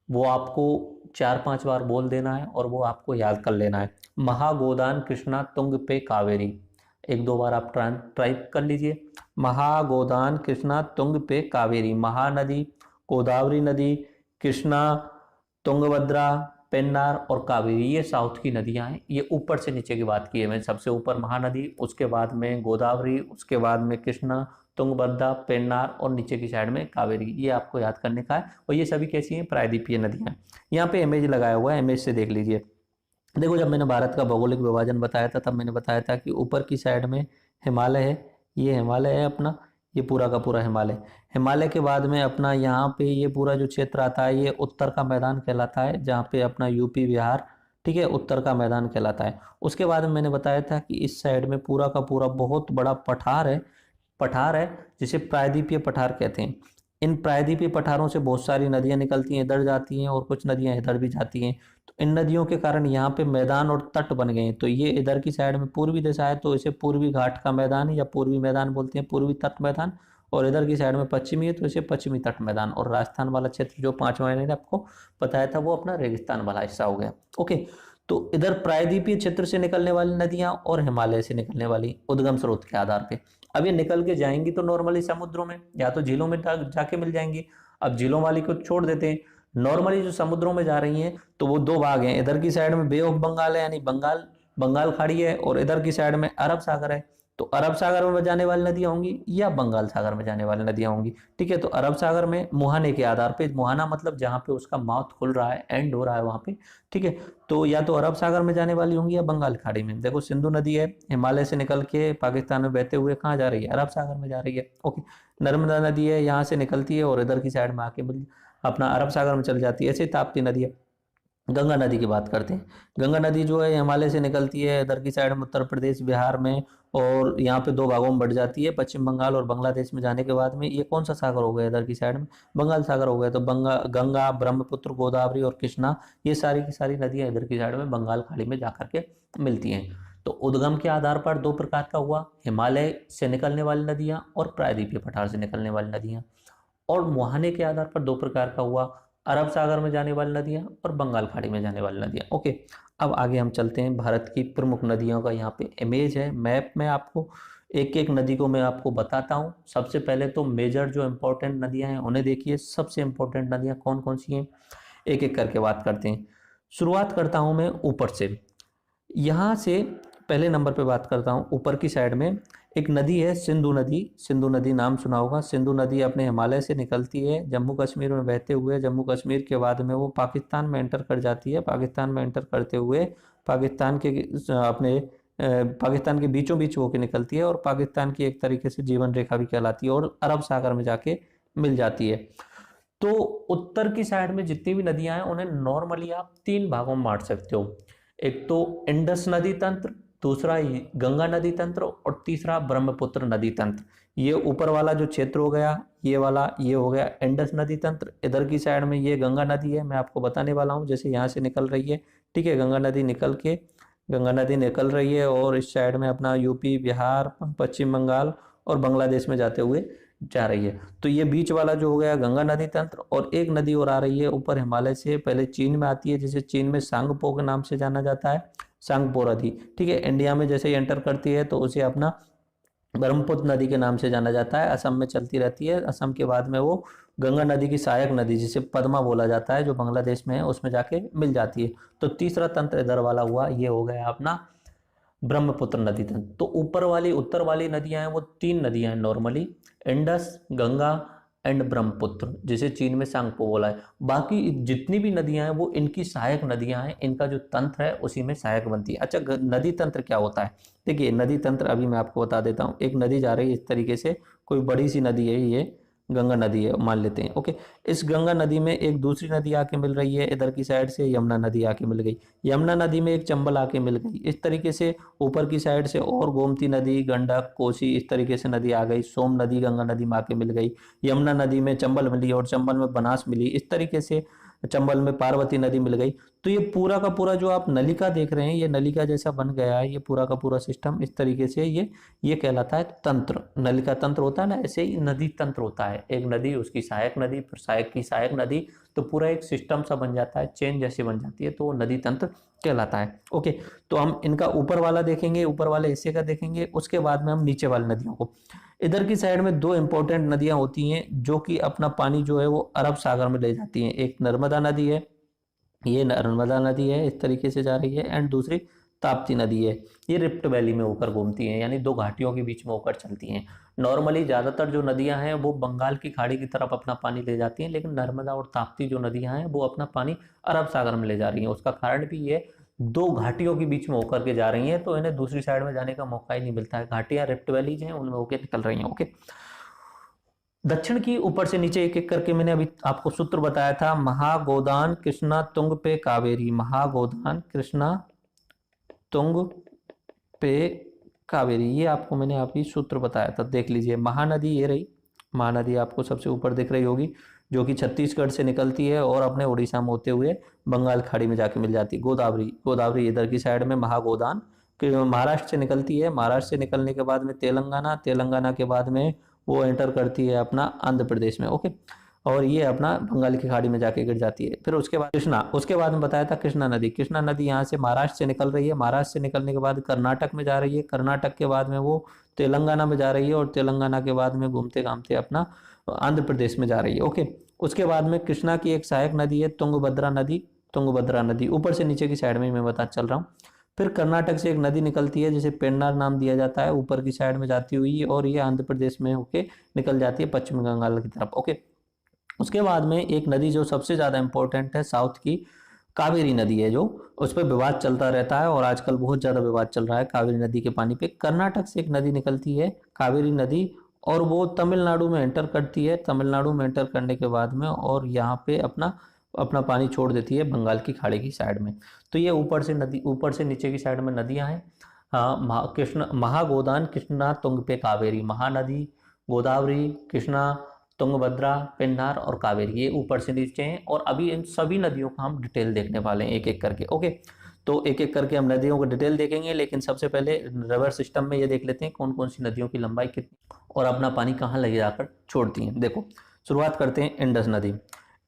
वो आपको 4-5 बार बोल देना है और वो आपको याद कर लेना है। महागोदान, कृष्णा, तुंग पे, कावेरी। 1-2 बार आप ट्राई कर लीजिए। महागोदान, कृष्णा, तुंग पे, कावेरी। महानदी, गोदावरी नदी, कृष्णा, तुंगभद्रा, पेन्नार और कावेरी, ये साउथ की नदियां हैं। ये ऊपर से नीचे की बात की है मैंने, सबसे ऊपर महानदी, उसके बाद में गोदावरी, उसके बाद में कृष्णा, तुंगभद्रा, पेन्नार और नीचे की साइड में कावेरी। ये आपको याद करने का है, और ये सभी कैसी हैं, प्रायद्वीपीय नदियां। यहाँ पे इमेज लगाया हुआ है, इमेज से देख लीजिए। देखो, जब मैंने भारत का भौगोलिक विभाजन बताया था तब मैंने बताया था कि ऊपर की साइड में हिमालय है, ये हिमालय है अपना, ये पूरा का पूरा हिमालय। हिमालय के बाद में अपना यहाँ पे ये पूरा जो क्षेत्र आता है ये उत्तर का मैदान कहलाता है, जहाँ पे अपना यूपी, बिहार, ठीक है, उत्तर का मैदान कहलाता है। उसके बाद में मैंने बताया था कि इस साइड में पूरा का पूरा बहुत बड़ा पठार है जिसे प्रायद्वीपीय पठार कहते हैं। इन प्रायद्वीपीय पठारों से बहुत सारी नदियां निकलती हैं, इधर जाती हैं और कुछ नदियां इधर भी जाती हैं। तो इन नदियों के कारण यहाँ पे मैदान और तट बन गए हैं। तो ये इधर की साइड में पूर्वी दिशा है तो इसे पूर्वी घाट का मैदान या पूर्वी मैदान बोलते हैं, पूर्वी तट मैदान। और इधर की साइड में पश्चिमी है तो इसे पश्चिमी तट मैदान। और राजस्थान वाला क्षेत्र जो 5वां मैंने आपको बताया था वो अपना रेगिस्तान वाला हिस्सा हो गया। ओके, तो इधर प्रायद्वीपीय क्षेत्र से निकलने वाली नदियां और हिमालय से निकलने वाली उद्गम स्रोत के आधार पे। अब ये निकल के जाएंगी तो नॉर्मली समुद्रों में या तो झीलों में जाके मिल जाएंगी। अब झीलों वाली को छोड़ देते हैं, नॉर्मली जो समुद्रों में जा रही हैं तो वो 2 भाग हैं। इधर की साइड में बे ऑफ बंगाल है, यानी बंगाल खाड़ी है, और इधर की साइड में अरब सागर है। तो अरब सागर में जाने वाली नदियां होंगी या बंगाल सागर में जाने वाली नदियां होंगी, ठीक है। तो अरब सागर में मुहाने के आधार पे, मुहाना मतलब जहां पे उसका माउथ खुल रहा है, एंड हो रहा है वहां पे, ठीक है। तो या तो अरब सागर में जाने वाली होंगी या बंगाल खाड़ी में। देखो, सिंधु नदी है, हिमालय से निकल के पाकिस्तान में बहते हुए कहाँ जा रही है, अरब सागर में जा रही है। ओके, नर्मदा नदी है, यहाँ से निकलती है और इधर की साइड में आके अपना अरब सागर में चली जाती है। ऐसे ताप्ती नदी है। गंगा नदी की बात करते हैं। गंगा नदी जो है हिमालय से निकलती है, इधर की साइड में उत्तर प्रदेश, बिहार में, और यहाँ पे 2 भागों में बढ़ जाती है, पश्चिम बंगाल और बांग्लादेश में जाने के बाद में ये कौन सा सागर हो गया, इधर की साइड में बंगाल सागर हो गया। तो गंगा, ब्रह्मपुत्र, गोदावरी और कृष्णा, ये सारी की सारी नदियां इधर की साइड में बंगाल खाड़ी में जाकर के मिलती हैं। तो उद्गम के आधार पर 2 प्रकार का हुआ, हिमालय से निकलने वाली नदियां और प्रायद्वीपीय पठार से निकलने वाली नदियां। और मुहाने के आधार पर 2 प्रकार का हुआ, अरब सागर में जाने वाली नदियां और बंगाल खाड़ी में जाने वाली नदियां। ओके, अब आगे हम चलते हैं। भारत की प्रमुख नदियों का यहाँ पे इमेज है, मैप में आपको एक एक नदी को मैं आपको बताता हूँ। सबसे पहले तो मेजर जो इंपॉर्टेंट नदियां हैं उन्हें देखिए। सबसे इंपॉर्टेंट नदियां कौन कौन सी हैं, एक एक करके बात करते हैं। शुरुआत करता हूं मैं ऊपर से। यहाँ से पहले नंबर पे बात करता हूँ, ऊपर की साइड में एक नदी है सिंधु नदी। सिंधु नदी नाम सुना होगा। सिंधु नदी अपने हिमालय से निकलती है, जम्मू कश्मीर में बहते हुए, जम्मू कश्मीर के बाद में वो पाकिस्तान में एंटर कर जाती है। पाकिस्तान में एंटर करते हुए पाकिस्तान के पाकिस्तान के बीचों बीच होकर निकलती है और पाकिस्तान की एक तरीके से जीवन रेखा भी कहलाती है और अरब सागर में जाके मिल जाती है। तो उत्तर की साइड में जितनी भी नदियां हैं उन्हें नॉर्मली आप 3 भागों में बांट सकते हो। एक तो इंडस नदी तंत्र, दूसरा गंगा नदी तंत्र और तीसरा ब्रह्मपुत्र नदी तंत्र। ये ऊपर वाला जो क्षेत्र हो गया, ये वाला ये हो गया इंडस नदी तंत्र। इधर की साइड में ये गंगा नदी है, मैं आपको बताने वाला हूँ। जैसे यहाँ से निकल रही है, ठीक है, गंगा नदी निकल रही है और इस साइड में अपना यूपी, बिहार, पश्चिम बंगाल और बांग्लादेश में जाते हुए जा रही है। तो ये बीच वाला जो हो गया गंगा नदी तंत्र। और एक नदी और आ रही है ऊपर हिमालय से, पहले चीन में आती है, जिसे चीन में सांगपो के नाम से जाना जाता है, सांगपो नदी। ठीक है, इंडिया में जैसे ही एंटर करती है तो उसे अपना ब्रह्मपुत्र नदी के नाम से जाना जाता है। असम में चलती रहती है। असम के बाद में वो गंगा नदी की सहायक नदी, जिसे पद्मा बोला जाता है, जो बांग्लादेश में है, उसमें जाके मिल जाती है। तो तीसरा तंत्र इधर वाला हुआ, ये हो गया अपना ब्रह्मपुत्र नदी तंत्र। तो ऊपर वाली उत्तर वाली नदियां हैं वो 3 नदियां हैं normally, Indus, Ganga and Brahmaputra, जिसे चीन में सांगपो बोला है। बाकी जितनी भी नदियां हैं वो इनकी सहायक नदियां हैं, इनका जो तंत्र है उसी में सहायक बनती है। अच्छा, नदी तंत्र क्या होता है? देखिए, नदी तंत्र अभी मैं आपको बता देता हूँ। एक नदी जा रही है इस तरीके से, कोई बड़ी सी नदी है, ये गंगा नदी है मान लेते हैं, ओके। इस गंगा नदी में एक दूसरी नदी आके मिल रही है, इधर की साइड से यमुना नदी आके मिल गई, यमुना नदी में एक चंबल आके मिल गई। इस तरीके से ऊपर की साइड से और गोमती नदी, गंडक, कोसी, इस तरीके से नदी आ गई। सोम नदी गंगा नदी में आके मिल गई, यमुना नदी में चंबल मिली और चंबल में बनास मिली। इस तरीके से चंबल में पार्वती नदी मिल गई। तो ये पूरा का पूरा जो आप नलिका देख रहे हैं, ये नलिका जैसा बन गया है, ये पूरा का पूरा सिस्टम इस तरीके से ये कहलाता है तंत्र। नलिका तंत्र होता है ना, ऐसे ही नदी तंत्र होता है। एक नदी, उसकी सहायक नदी, फिर सहायक की सहायक नदी, तो पूरा एक सिस्टम सा बन जाता है, चेन जैसी बन जाती है, तो वो नदी तंत्र कहलाता है। ओके, तो हम इनका ऊपर वाला देखेंगे, ऊपर वाले हिस्से का देखेंगे, उसके बाद में हम नीचे वाली नदियों को। इधर की साइड में 2 इंपॉर्टेंट नदियां होती हैं जो कि अपना पानी जो है वो अरब सागर में ले जाती हैं। एक नर्मदा नदी है, ये नर्मदा नदी है, इस तरीके से जा रही है, एंड दूसरी ताप्ती नदी है, ये रिफ्ट वैली में होकर घूमती हैं, यानी 2 घाटियों के बीच में होकर चलती हैं। नॉर्मली ज्यादातर जो नदियां हैं वो बंगाल की खाड़ी की तरफ अपना पानी ले जाती हैं, लेकिन नर्मदा और ताप्ती जो नदियां हैं वो अपना पानी अरब सागर में ले जा रही हैं। उसका कारण भी ये 2 घाटियों के बीच में होकर के जा रही हैं, तो इन्हें दूसरी साइड में जाने का मौका ही नहीं मिलता है। घाटियां रिफ्ट वैलीज हैं, उनमें होकर निकल रही हैं। ओके, दक्षिण की ऊपर से नीचे एक एक करके मैंने अभी आपको सूत्र बताया था। महागोदान कृष्णा तुंग पे कावेरी, महागोदान कृष्णा तुंग पे कावेरी, ये आपको मैंने अभी सूत्र बताया था, देख लीजिए। महानदी ये रही, महानदी आपको सबसे ऊपर दिख रही होगी, जो कि छत्तीसगढ़ से निकलती है और अपने उड़ीसा में होते हुए बंगाल खाड़ी में जाके मिल जाती है। गोदावरी, गोदावरी इधर की साइड में। महागोदान महाराष्ट्र से निकलती है, महाराष्ट्र से निकलने के बाद में तेलंगाना, तेलंगाना के बाद में वो एंटर करती है अपना आंध्र प्रदेश में, ओके, और ये अपना बंगाल की खाड़ी में जाके गिर जाती है। फिर उसके बाद कृष्णा, उसके बाद में बताया था कृष्णा नदी। कृष्णा नदी यहाँ से महाराष्ट्र से निकल रही है, महाराष्ट्र से निकलने के बाद कर्नाटक में जा रही है, कर्नाटक के बाद में वो तेलंगाना में जा रही है और तेलंगाना के बाद में घूमते घामते अपना आंध्र प्रदेश में जा रही है। ओके, उसके बाद में कृष्णा की एक सहायक नदी है तुंगभद्रा नदी, तुंगभद्रा नदी ऊपर से नीचे की साइड में मैं बता चल रहा हूँ। फिर कर्नाटक से एक नदी निकलती है जिसे पेन्नार नाम दिया जाता है, ऊपर की साइड में जाती हुई, और ये आंध्र प्रदेश में होके निकल जाती है पश्चिम बंगाल की तरफ। ओके, उसके बाद में एक नदी जो सबसे ज्यादा इंपॉर्टेंट है साउथ की, कावेरी नदी है, जो उस पर विवाद चलता रहता है और आजकल बहुत ज्यादा विवाद चल रहा है कावेरी नदी के पानी पे। कर्नाटक से एक नदी निकलती है कावेरी नदी, और वो तमिलनाडु में एंटर करती है। तमिलनाडु में एंटर करने के बाद में और यहाँ पे अपना पानी छोड़ देती है बंगाल की खाड़ी की साइड में। तो ये ऊपर से नदी, ऊपर से नीचे की साइड में नदियां हैं। हाँ, कृष्णा, महागोदान कृष्णा तुंग पे कावेरी, महानदी, गोदावरी, कृष्णा, तुंगभद्रा, पेन्नार और कावेरी, ये ऊपर से नीचे हैं। और अभी इन सभी नदियों का हम डिटेल देखने वाले हैं एक एक करके। ओके, तो एक एक करके हम नदियों को डिटेल देखेंगे, लेकिन सबसे पहले रिवर सिस्टम में ये देख लेते हैं कौन कौन सी नदियों की लंबाई कितनी और अपना पानी कहाँ ले जाकर छोड़ती हैं। देखो, शुरुआत करते हैं इंडस नदी।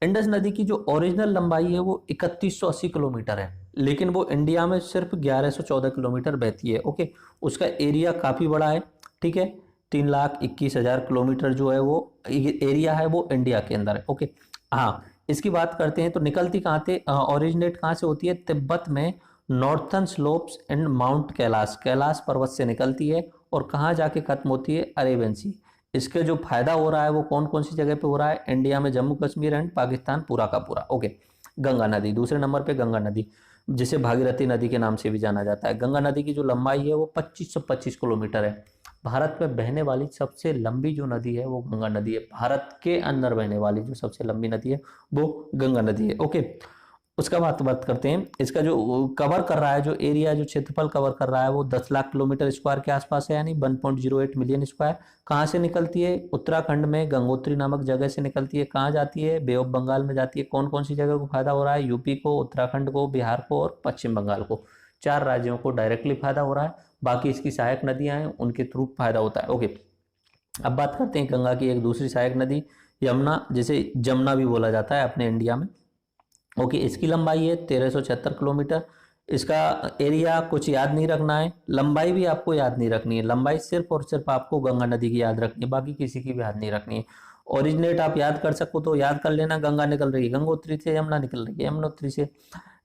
इंडस नदी की जो ओरिजिनल लंबाई है वो 3180 किलोमीटर है, लेकिन वो इंडिया में सिर्फ 1114 किलोमीटर बहती है। ओके, उसका एरिया काफी बड़ा है, ठीक है, 3,21,000 किलोमीटर जो है वो एरिया है वो इंडिया के अंदर है। ओके, हाँ, इसकी बात करते हैं तो निकलती कहाँ से, ओरिजिनेट कहाँ से होती है? तिब्बत में northern slopes and mount Kailash, Kailash पर्वत से निकलती है और कहाँ जाके खत्म होती है, अरेबियन सी। इसके जो फायदा हो रहा है वो कौन कौन सी जगह पे हो रहा है, इंडिया में जम्मू कश्मीर एंड पाकिस्तान पूरा का पूरा। ओके, गंगा नदी दूसरे नंबर पे, गंगा नदी जिसे भागीरथी नदी के नाम से भी जाना जाता है। गंगा नदी की जो लंबाई है वो 2525 किलोमीटर है। भारत में बहने वाली सबसे लंबी जो नदी है वो गंगा नदी है। भारत के अंदर बहने वाली जो सबसे लंबी नदी है वो गंगा नदी है। ओके, उसका बात करते हैं। इसका जो कवर कर रहा है, जो एरिया, जो क्षेत्रफल कवर कर रहा है वो 10 लाख किलोमीटर स्क्वायर के आसपास है, यानी 1.08 मिलियन स्क्वायर। कहाँ से निकलती है, उत्तराखंड में गंगोत्री नामक जगह से निकलती है। कहाँ जाती है, बे ऑफ बंगाल में जाती है। कौन कौन सी जगह को फायदा हो रहा है, यूपी को, उत्तराखंड को, बिहार को और पश्चिम बंगाल को। 4 राज्यों को डायरेक्टली फायदा हो रहा है, बाकी इसकी सहायक नदियां हैं उनके थ्रू फायदा होता है। ओके, अब बात करते हैं गंगा की एक दूसरी सहायक नदी यमुना, जिसे जमुना भी बोला जाता है अपने इंडिया में। ओके, इसकी लंबाई है 1376 किलोमीटर। इसका एरिया कुछ याद नहीं रखना है, लंबाई भी आपको याद नहीं रखनी है। लंबाई सिर्फ और सिर्फ आपको गंगा नदी की याद रखनी है, बाकी किसी की भी याद नहीं रखनी है। ओरिजिनेट आप याद कर सको तो याद कर लेना, गंगा निकल रही है गंगोत्री से, यमुना निकल रही है यमुनोत्री से।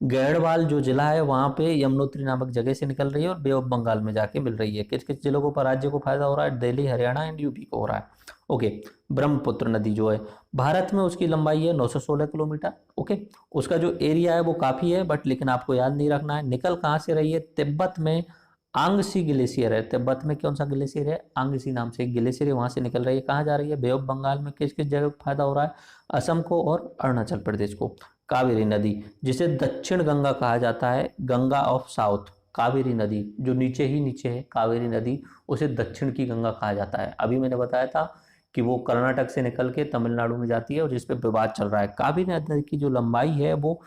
गढ़वाल जो जिला है वहां पे यमुनोत्री नामक जगह से निकल रही है और बे ऑफ बंगाल में जाके मिल रही है। किस किस जिलों को, राज्य को फायदा हो रहा है, दिल्ली, हरियाणा एंड यूपी को हो रहा है। ओके, ब्रह्मपुत्र नदी जो है भारत में उसकी लंबाई है 916 किलोमीटर। ओके, उसका जो एरिया है वो काफी है, बट लेकिन आपको याद नहीं रखना है। निकल कहाँ से रही है, तिब्बत में आंगसी ग्लेशियर है। तिब्बत में कौन सा ग्लेशियर है, आंगसी नाम से एक ग्लेशियर है, वहां से निकल रही है। कहाँ जा रही है, बे ऑफ बंगाल में। किस किस जगह को फायदा हो रहा है, असम को और अरुणाचल प्रदेश को। कावेरी नदी जिसे दक्षिण गंगा कहा जाता है, गंगा ऑफ साउथ, कावेरी नदी जो नीचे ही नीचे है, कावेरी नदी, उसे दक्षिण की गंगा कहा जाता है। अभी मैंने बताया था कि वो कर्नाटक से निकल के तमिलनाडु में जाती है और जिस पे विवाद चल रहा है। कावेरी नदी की जो लंबाई है वो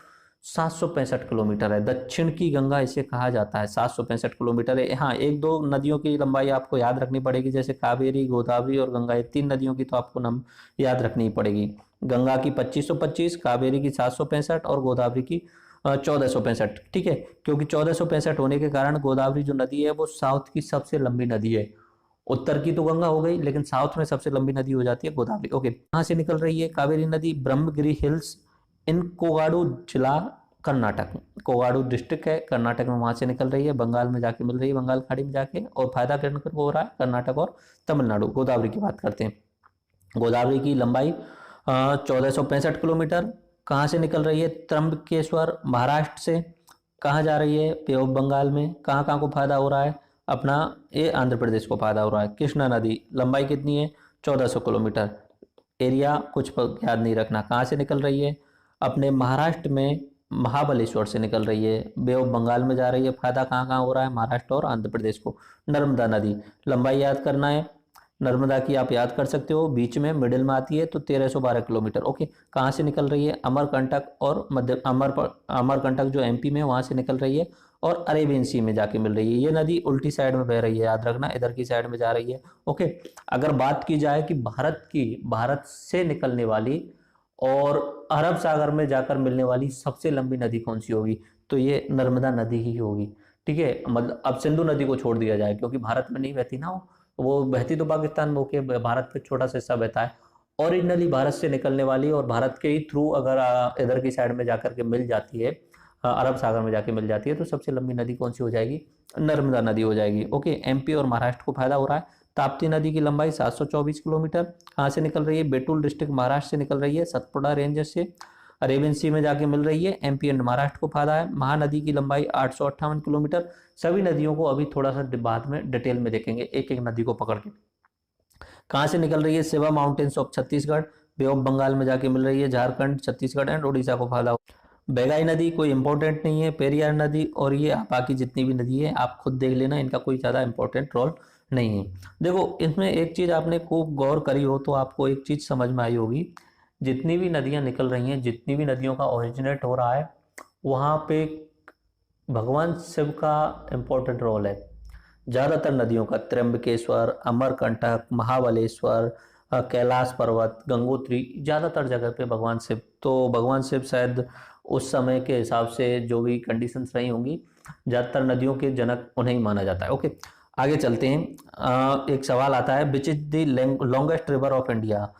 765 किलोमीटर है, दक्षिण की गंगा इसे कहा जाता है। 765 किलोमीटर है। हाँ, एक दो नदियों की लंबाई आपको याद रखनी पड़ेगी, जैसे कावेरी, गोदावरी और गंगा, ये 3 नदियों की तो आपको नाम याद रखनी पड़ेगी। गंगा की 2525, कावेरी की 765 और गोदावरी की 1465। ठीक है, क्योंकि 1465 होने के कारण गोदावरी जो नदी है वो साउथ की सबसे लंबी नदी है। उत्तर की तो गंगा हो गई, लेकिन साउथ में सबसे लंबी नदी हो जाती है गोदावरी। ओके, कहाँ से निकल रही है कावेरी नदी, ब्रह्मगिरी हिल्स इन कोगाडू जिला, कर्नाटक। कोगाडू डिस्ट्रिक्ट है कर्नाटक में, वहां से निकल रही है, बंगाल में जाके मिल रही है, बंगाल खाड़ी में जाके। और फायदा किन को हो रहा है, कर्नाटक और तमिलनाडु। गोदावरी की बात करते हैं। गोदावरी की लंबाई 1465 किलोमीटर। कहाँ से निकल रही है, त्र्यंबकेश्वर महाराष्ट्र से। कहाँ जा रही है, बे ऑफ बंगाल में। कहाँ कहाँ को फायदा हो रहा है, अपना ये आंध्र प्रदेश को फायदा हो रहा है। कृष्णा नदी लंबाई कितनी है, 1400 किलोमीटर। एरिया कुछ याद नहीं रखना। कहाँ से निकल रही है, अपने महाराष्ट्र में महाबलेश्वर से निकल रही है, बे ऑफ बंगाल में जा रही है। फायदा कहाँ कहाँ हो रहा है, महाराष्ट्र और आंध्र प्रदेश को। नर्मदा नदी लंबाई याद करना है, नर्मदा की आप याद कर सकते हो, बीच में मिडिल में आती है तो 1312 किलोमीटर। ओके, कहाँ से निकल रही है, अमरकंटक और मध्य अमरकंटक जो एमपी में, वहां से निकल रही है और अरेबियन सी में जाके मिल रही है। ये नदी उल्टी साइड में बह रही है, याद रखना, इधर की साइड में जा रही है। ओके, अगर बात की जाए कि भारत से निकलने वाली और अरब सागर में जाकर मिलने वाली सबसे लंबी नदी कौन सी होगी, तो ये नर्मदा नदी ही होगी। ठीक है, मतलब अब सिंधु नदी को छोड़ दिया जाए क्योंकि भारत में नहीं बहती ना, वो बहती तो पाकिस्तान में होके, भारत पे छोटा सा हिस्सा बहता है। ओरिजिनली भारत से निकलने वाली और भारत के ही थ्रू अगर इधर की साइड में जाकर के मिल जाती है, अरब सागर में जाके मिल जाती है, तो सबसे लंबी नदी कौन सी हो जाएगी, नर्मदा नदी हो जाएगी। ओके, एमपी और महाराष्ट्र को फायदा हो रहा है। ताप्ती नदी की लंबाई 724 किलोमीटर। कहाँ से निकल रही है, बेतुल डिस्ट्रिक्ट महाराष्ट्र से निकल रही है, सतपुड़ा रेंज से अरेबियन सी में जाके मिल रही है। एमपी एंड महाराष्ट्र को फायदा है। महानदी की लंबाई 858 किलोमीटर। सभी नदियों को अभी थोड़ा सा बाद में डिटेल में देखेंगे, एक एक नदी को पकड़ के। कहाँ से निकल रही है, Shiva mountains of Chhattisgarh, bay of Bengal में जाके मिल रही है, झारखंड, छत्तीसगढ़ एंड उड़ीसा को फायदा। बेगाई नदी कोई इंपॉर्टेंट नहीं है, पेरियार नदी और ये बाकी जितनी भी नदी है आप खुद देख लेना, इनका कोई ज्यादा इंपॉर्टेंट रोल नहीं है। देखो, इसमें एक चीज आपने खूब गौर करी हो तो आपको एक चीज समझ में आई होगी, जितनी भी नदियां निकल रही हैं, जितनी भी नदियों का ओरिजिनेट हो रहा है, वहां पे भगवान शिव का इंपॉर्टेंट रोल है। ज्यादातर नदियों का, त्र्यंबकेश्वर, अमरकंटक, महाबलेश्वर, कैलाश पर्वत, गंगोत्री, ज्यादातर जगह पे भगवान शिव। तो भगवान शिव शायद उस समय के हिसाब से जो भी कंडीशंस रही होंगी, ज्यादातर नदियों के जनक उन्हें ही माना जाता है। ओके, आगे चलते हैं। एक सवाल आता है, which is the longest river of India,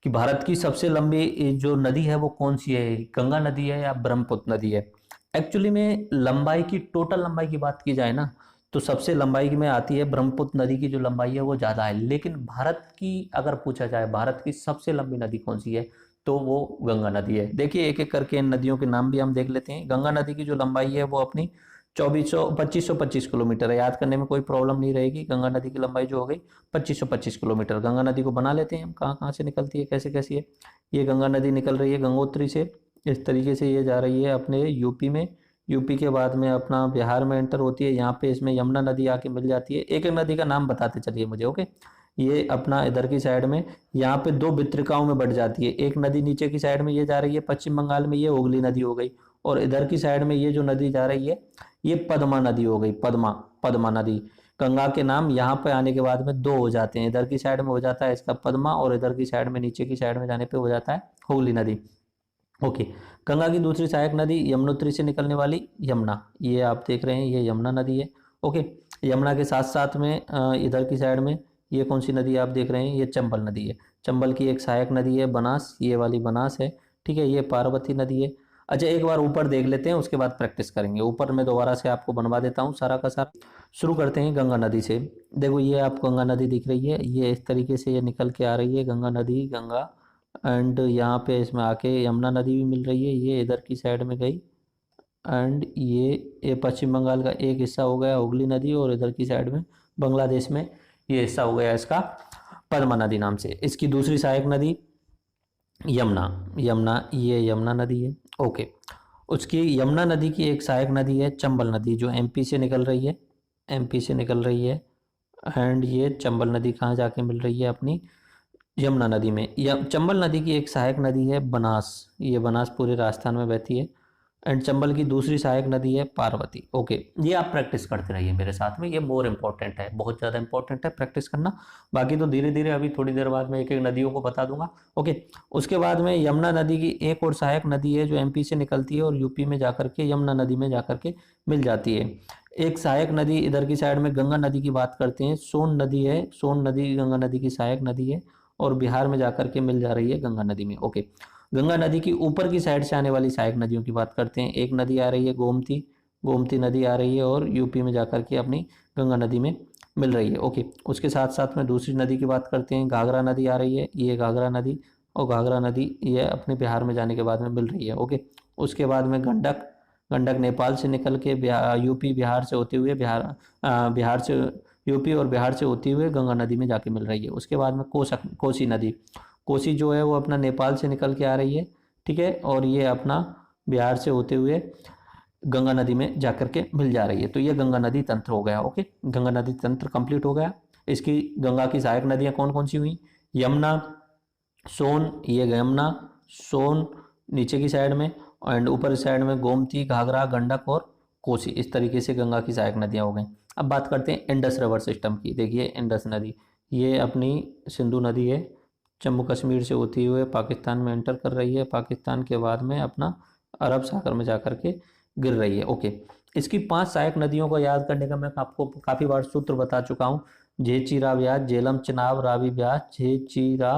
कि भारत की सबसे लंबी जो नदी है वो कौन सी है, गंगा नदी है या ब्रह्मपुत्र नदी है। एक्चुअली में लंबाई की, टोटल लंबाई की बात की जाए ना, तो सबसे लंबाई में आती है ब्रह्मपुत्र नदी की जो लंबाई है वो ज़्यादा है। लेकिन भारत की अगर पूछा जाए भारत की सबसे लंबी नदी कौन सी है, तो वो गंगा नदी है। देखिए एक एक करके इन नदियों के नाम भी हम देख लेते हैं। गंगा नदी की जो लंबाई है वो अपनी 2525 किलोमीटर है। याद करने में कोई प्रॉब्लम नहीं रहेगी। गंगा नदी की लंबाई जो हो गई 2525 किलोमीटर। गंगा नदी को बना लेते हैं हम, कहाँ कहाँ से निकलती है, कैसे कैसी है। ये गंगा नदी निकल रही है गंगोत्री से, इस तरीके से ये जा रही है अपने यूपी में। यूपी के बाद में अपना बिहार में एंटर होती है। यहाँ पे इसमें यमुना नदी आके मिल जाती है। एक एक नदी का नाम बताते चलिए मुझे, ओके। ये अपना इधर की साइड में यहाँ पे दो वितरिकाओं में बढ़ जाती है। एक नदी नीचे की साइड में ये जा रही है पश्चिम बंगाल में, ये हुगली नदी हो गई। और इधर की साइड में ये जो नदी जा रही है ये पद्मा नदी हो गई, पद्मा, पद्मा नदी। गंगा के नाम यहाँ पे आने के बाद में दो हो जाते हैं। इधर की साइड में हो जाता है इसका पद्मा, और इधर की साइड में नीचे की साइड में जाने पे हो जाता है हुगली नदी, ओके। गंगा की दूसरी सहायक नदी यमुनोत्री से निकलने वाली यमुना, ये आप देख रहे हैं ये यमुना नदी है, ओके। यमुना के साथ साथ में इधर की साइड में ये कौन सी नदी आप देख रहे हैं, ये चंबल नदी है। चंबल की एक सहायक नदी है बनास, ये वाली बनास है, ठीक है। ये पार्वती नदी है। अच्छा एक बार ऊपर देख लेते हैं, उसके बाद प्रैक्टिस करेंगे। ऊपर मैं दोबारा से आपको बनवा देता हूँ सारा का सारा। शुरू करते हैं गंगा नदी से। देखो ये आपको गंगा नदी दिख रही है, ये इस तरीके से ये निकल के आ रही है गंगा नदी, गंगा। एंड यहाँ पे इसमें आके यमुना नदी भी मिल रही है, ये इधर की साइड में गई। एंड ये पश्चिम बंगाल का एक हिस्सा हो गया हुगली नदी, और इधर की साइड में बांग्लादेश में ये हिस्सा हो गया इसका पद्मा नदी नाम से। इसकी दूसरी सहायक नदी यमुना, यमुना, ये यमुना नदी है, ओके। उसकी यमुना नदी की एक सहायक नदी है चंबल नदी, जो एमपी से निकल रही है, एमपी से निकल रही है। एंड ये चंबल नदी कहाँ जाके मिल रही है अपनी यमुना नदी में। चंबल नदी की एक सहायक नदी है बनास, ये बनास पूरे राजस्थान में बहती है। एंड चंबल की दूसरी सहायक नदी है पार्वती, ओके। ये आप प्रैक्टिस करते रहिए मेरे साथ में, ये मोर इंपॉर्टेंट है, बहुत ज़्यादा इंपॉर्टेंट है प्रैक्टिस करना। बाकी तो धीरे धीरे अभी थोड़ी देर बाद मैं एक एक नदियों को बता दूंगा, ओके। उसके बाद में यमुना नदी की एक और सहायक नदी है जो एमपी से निकलती है और यूपी में जाकर के यमुना नदी में जाकर के मिल जाती है। एक सहायक नदी इधर की साइड में गंगा नदी की बात करते हैं, सोन नदी है, सोन नदी गंगा नदी की सहायक नदी है, और बिहार में जाकर के मिल जा रही है गंगा नदी में, ओके। गंगा नदी की ऊपर की साइड से आने वाली सहायक नदियों की बात करते हैं। एक नदी आ रही है गोमती, गोमती नदी आ रही है और यूपी में जाकर के अपनी गंगा नदी में मिल रही है, ओके। उसके साथ साथ में दूसरी नदी की बात करते हैं, घाघरा नदी आ रही है, ये घाघरा नदी, और घाघरा नदी ये अपने बिहार में जाने के बाद में मिल रही है, ओके। उसके बाद में गंडक, गंडक नेपाल से निकल के यूपी बिहार से होते हुए बिहार से यूपी और बिहार से होती हुए गंगा नदी में जाके मिल रही है। उसके बाद में कोसी नदी, कोसी जो है वो अपना नेपाल से निकल के आ रही है, ठीक है, और ये अपना बिहार से होते हुए गंगा नदी में जाकर के मिल जा रही है। तो ये गंगा नदी तंत्र हो गया, ओके। गंगा नदी तंत्र कंप्लीट हो गया। इसकी गंगा की सहायक नदियां कौन कौन सी हुई, यमुना, सोन, ये यमुना, सोन नीचे की साइड में, एंड ऊपर साइड में गोमती, घाघरा, गंडक और कोसी। इस तरीके से गंगा की सहायक नदियां हो गई। अब बात करते हैं इंडस रिवर सिस्टम की। देखिए इंडस नदी, ये अपनी सिंधु नदी है, जम्मू कश्मीर से होती हुए पाकिस्तान में एंटर कर रही है, पाकिस्तान के बाद में अपना अरब सागर में जाकर के गिर रही है, ओके। इसकी 5 सहायक नदियों को याद करने का मैं आपको काफ़ी बार सूत्र बता चुका हूँ। झेचीरा ब्यास, झेलम, चिनाब, रावी, ब्यास, झेचीरा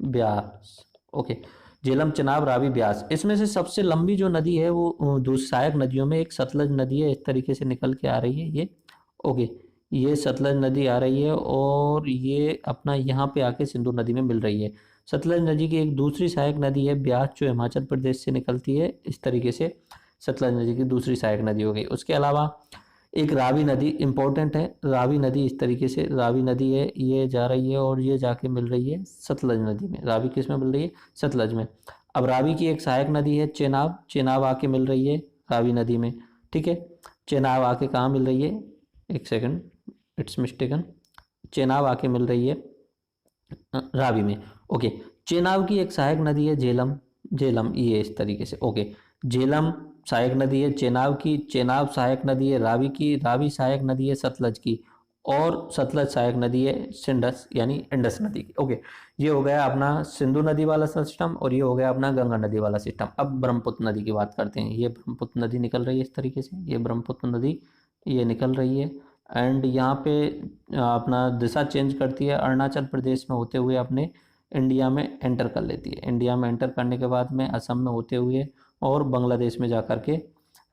ब्यास, ओके। झेलम, चिनाब, रावी, ब्यास। इसमें से सबसे लंबी जो नदी है वो सहायक नदियों में एक सतलज नदी है, इस तरीके से निकल के आ रही है ये, ओके। ये सतलज नदी आ रही है और ये अपना यहाँ पे आके सिंधु नदी में मिल रही है। सतलज नदी की एक दूसरी सहायक नदी है ब्यास, जो हिमाचल प्रदेश से निकलती है। इस तरीके से सतलज नदी की दूसरी सहायक नदी हो गई। उसके अलावा एक रावी नदी इंपॉर्टेंट है, रावी नदी इस तरीके से, रावी नदी है, ये जा रही है और ये जाके मिल रही है सतलज नदी में। रावी किस में मिल रही है, सतलज में। अब रावी की एक सहायक नदी है चेनाब, चेनाब आके मिल रही है रावी नदी में, ठीक है। चेनाब आके कहाँ मिल रही है, एक सेकंड, इट्स मिस्टेकन, चेनाब आके मिल रही है रावी में, ओके। चेनाब की एक सहायक नदी है झेलम, झेलम, ये इस तरीके से, ओके। झेलम सहायक नदी है चेनाब की, चेनाब सहायक नदी है रावी की, रावी सहायक नदी है सतलज की, और सतलज सहायक नदी है सिंडस यानी इंडस नदी की, ओके। ये हो गया अपना सिंधु नदी वाला सिस्टम, और ये हो गया अपना गंगा नदी वाला सिस्टम। अब ब्रह्मपुत्र नदी की बात करते हैं। ये ब्रह्मपुत्र नदी निकल रही है इस तरीके से, ये ब्रह्मपुत्र नदी ये निकल रही है, एंड यहाँ पे अपना दिशा चेंज करती है, अरुणाचल प्रदेश में होते हुए अपने इंडिया में एंटर कर लेती है। इंडिया में एंटर करने के बाद में असम में होते हुए और बांग्लादेश में जाकर के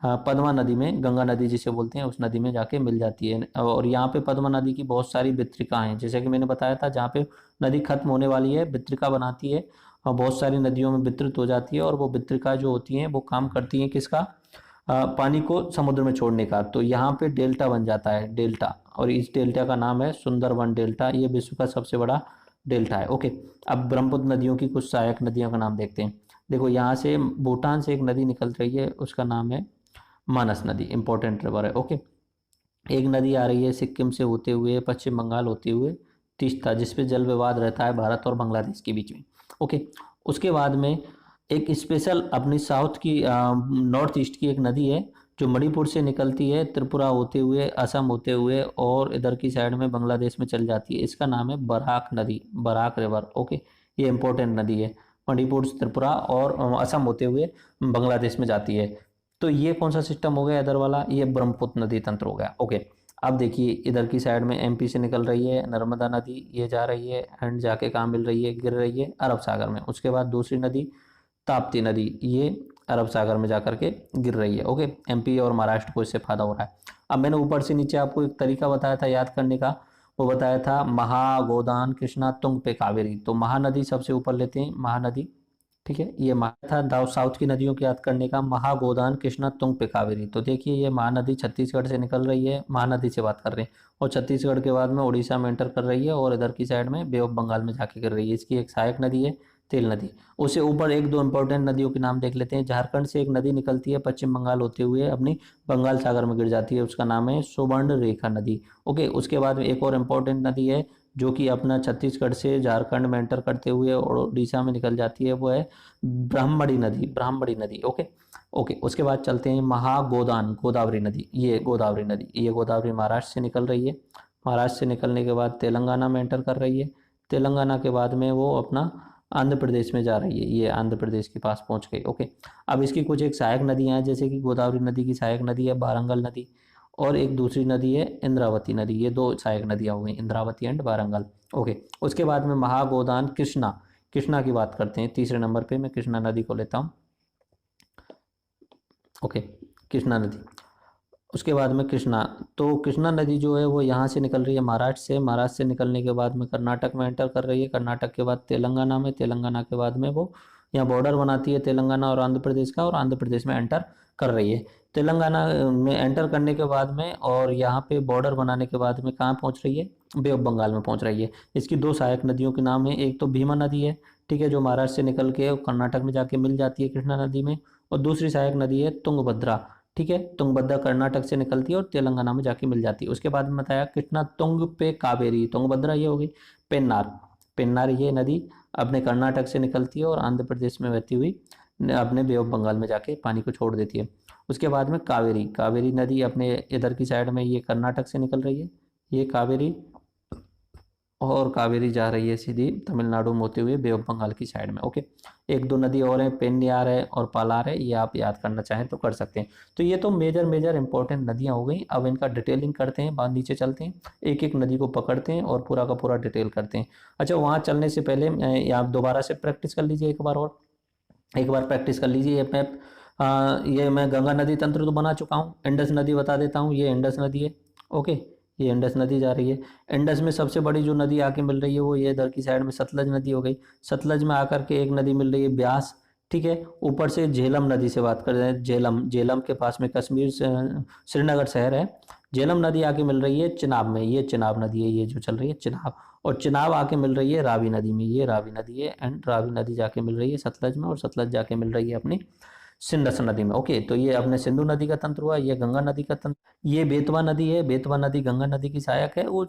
पद्मा नदी में, गंगा नदी जिसे बोलते हैं, उस नदी में जाके मिल जाती है। और यहाँ पे पद्मा नदी की बहुत सारी वितरिकाएं हैं, जैसे कि मैंने बताया था, जहाँ पे नदी खत्म होने वाली है वितरिका बनाती है और बहुत सारी नदियों में वितरित हो जाती है, और वो वितरिका जो होती हैं वो काम करती हैं किसका, पानी को समुद्र में छोड़ने का। तो यहाँ पे डेल्टा बन जाता है, डेल्टा, और इस डेल्टा का नाम है सुंदरबन डेल्टा। ये विश्व का सबसे बड़ा डेल्टा है। ओके, अब ब्रह्मपुत्र नदियों की कुछ सहायक नदियों का नाम देखते हैं। देखो, यहाँ से भूटान से एक नदी निकल रही है, उसका नाम है मानस नदी, इंपॉर्टेंट रिवर है। ओके, एक नदी आ रही है सिक्किम से होते हुए, पश्चिम बंगाल होते हुए तीस्ता, जिसपे जल विवाद रहता है भारत और बांग्लादेश के बीच में। ओके, उसके बाद में एक स्पेशल अपनी साउथ की नॉर्थ ईस्ट की एक नदी है जो मणिपुर से निकलती है, त्रिपुरा होते हुए, असम होते हुए, और इधर की साइड में बांग्लादेश में चल जाती है। इसका नाम है बराक नदी, बराक रिवर। ओके, ये इंपॉर्टेंट नदी है, मणिपुर, त्रिपुरा और असम होते हुए बांग्लादेश में जाती है। तो ये कौन सा सिस्टम हो गया इधर वाला, ये ब्रह्मपुत्र नदी तंत्र हो गया। ओके, अब देखिए इधर की साइड में एमपी से निकल रही है नर्मदा नदी, ये जा रही है एंड जाके कहाँ मिल रही है, गिर रही है अरब सागर में। उसके बाद दूसरी नदी ताप्ती नदी, ये अरब सागर में जाकर के गिर रही है। ओके, एमपी और महाराष्ट्र को इससे फायदा हो रहा है। अब मैंने ऊपर से नीचे आपको एक तरीका बताया था याद करने का, वो बताया था महा, गोदान, कृष्णा, तुंग पे कावेरी। तो महानदी सबसे ऊपर लेते हैं, महानदी, ठीक है। ये महा था साउथ की नदियों की याद करने का, महा, गोदान, कृष्णा, तुंग पे कावेरी। तो देखिए ये महानदी छत्तीसगढ़ से निकल रही है, महानदी से बात कर रहे हैं, और छत्तीसगढ़ के बाद में उड़ीसा में एंटर कर रही है और इधर की साइड में बे ऑफ बंगाल में जाके गिर रही है। इसकी एक सहायक नदी है तेल नदी। उससे ऊपर एक दो इंपॉर्टेंट नदियों के नाम देख लेते हैं। झारखंड से एक नदी निकलती है पश्चिम बंगाल होते हुए, अपनी बंगाल सागर में गिर जाती है, उसका नाम है सुवर्ण रेखा नदी। ओके, उसके बाद में एक और इम्पोर्टेंट नदी है जो कि अपना छत्तीसगढ़ से झारखंड में एंटर करते हुए और उड़ीसा में निकल जाती है, वो है ब्राह्मणी नदी, ब्राह्मणी नदी। ओके ओके, उसके बाद चलते हैं महागोदान, गोदावरी नदी। ये गोदावरी नदी, ये गोदावरी महाराष्ट्र से निकल रही है, महाराष्ट्र से निकलने के बाद तेलंगाना में एंटर कर रही है, तेलंगाना के बाद में वो अपना आंध्र प्रदेश में जा रही है, ये आंध्र प्रदेश के पास पहुंच गई। ओके, अब इसकी कुछ एक सहायक नदियां हैं, जैसे कि गोदावरी नदी की सहायक नदी है बारंगल नदी, और एक दूसरी नदी है इंद्रावती नदी। ये दो सहायक नदियां हो गई, इंद्रावती एंड वारंगल। ओके, उसके बाद में महागोदान, कृष्णा, कृष्णा की बात करते हैं। तीसरे नंबर पे मैं कृष्णा नदी को लेता हूँ। ओके, कृष्णा नदी, उसके बाद में कृष्णा। तो कृष्णा नदी जो है वो यहाँ से निकल रही है महाराष्ट्र से, महाराष्ट्र से निकलने के बाद में कर्नाटक में एंटर कर रही है, कर्नाटक के बाद तेलंगाना में, तेलंगाना के बाद में वो यहाँ बॉर्डर बनाती है तेलंगाना और आंध्र प्रदेश का, और आंध्र प्रदेश में एंटर कर रही है। तेलंगाना में एंटर करने के बाद में और यहाँ पे बॉर्डर बनाने के बाद में कहाँ पहुँच रही है, बे ऑफ बंगाल में पहुँच रही है। इसकी दो सहायक नदियों के नाम है, एक तो भीमा नदी है, ठीक है, जो महाराष्ट्र से निकल के कर्नाटक में जाके मिल जाती है कृष्णा नदी में, और दूसरी सहायक नदी है तुंगभद्रा, ठीक है, तुंगभद्रा कर्नाटक से निकलती है और तेलंगाना में जाके मिल जाती है। उसके बाद में बताया कृष्णा तुंग पे कावेरी, तुंगभद्रा ये हो गई, पेन्नार, पेन्नार ये नदी अपने कर्नाटक से निकलती है और आंध्र प्रदेश में बहती हुई अपने बे ऑफ बंगाल में जाके पानी को छोड़ देती है। उसके बाद में कावेरी, कावेरी नदी अपने इधर की साइड में ये कर्नाटक से निकल रही है, ये कावेरी, और कावेरी जा रही है सीधी तमिलनाडु में होते हुए बे ऑफ बंगाल की साइड में। ओके, एक दो नदी और है, पेन्नियार है और पालार है, ये आप याद करना चाहें तो कर सकते हैं। तो ये तो मेजर मेजर इंपॉर्टेंट नदियां हो गई। अब इनका डिटेलिंग करते हैं, बाद नीचे चलते हैं, एक एक नदी को पकड़ते हैं और पूरा का पूरा डिटेल करते हैं। अच्छा, वहाँ चलने से पहले आप दोबारा से प्रैक्टिस कर लीजिए एक बार, और एक बार प्रैक्टिस कर लीजिए। ये मैं गंगा नदी तंत्र तो बना चुका हूँ, इंडस नदी बता देता हूँ, ये इंडस नदी है। ओके, ये इंडस नदी जा रही है। इंडस में सबसे बड़ी जो नदी आके मिल रही है वो ये इधर की साइड में सतलज नदी हो गई। सतलज में आकर के एक नदी मिल रही है ब्यास, ठीक है। ऊपर से झेलम नदी से बात कर रहे हैं, झेलम, झेलम के पास में कश्मीर से श्रीनगर शहर है, झेलम नदी आके मिल रही है चिनाब में, ये चिनाब नदी है, ये जो चल रही है चिनाब। और चिनाब आके मिल रही है रावी नदी में, ये रावी नदी है, एंड रावी नदी जाके मिल रही है सतलज में, और सतलज जाके मिल रही है अपनी सिंधस नदी में। ओके, तो ये अपने सिंधु नदी का तंत्र हुआ, ये गंगा नदी का तंत्र। ये बेतवा नदी है, बेतवा नदी गंगा नदी की सहायक है, वो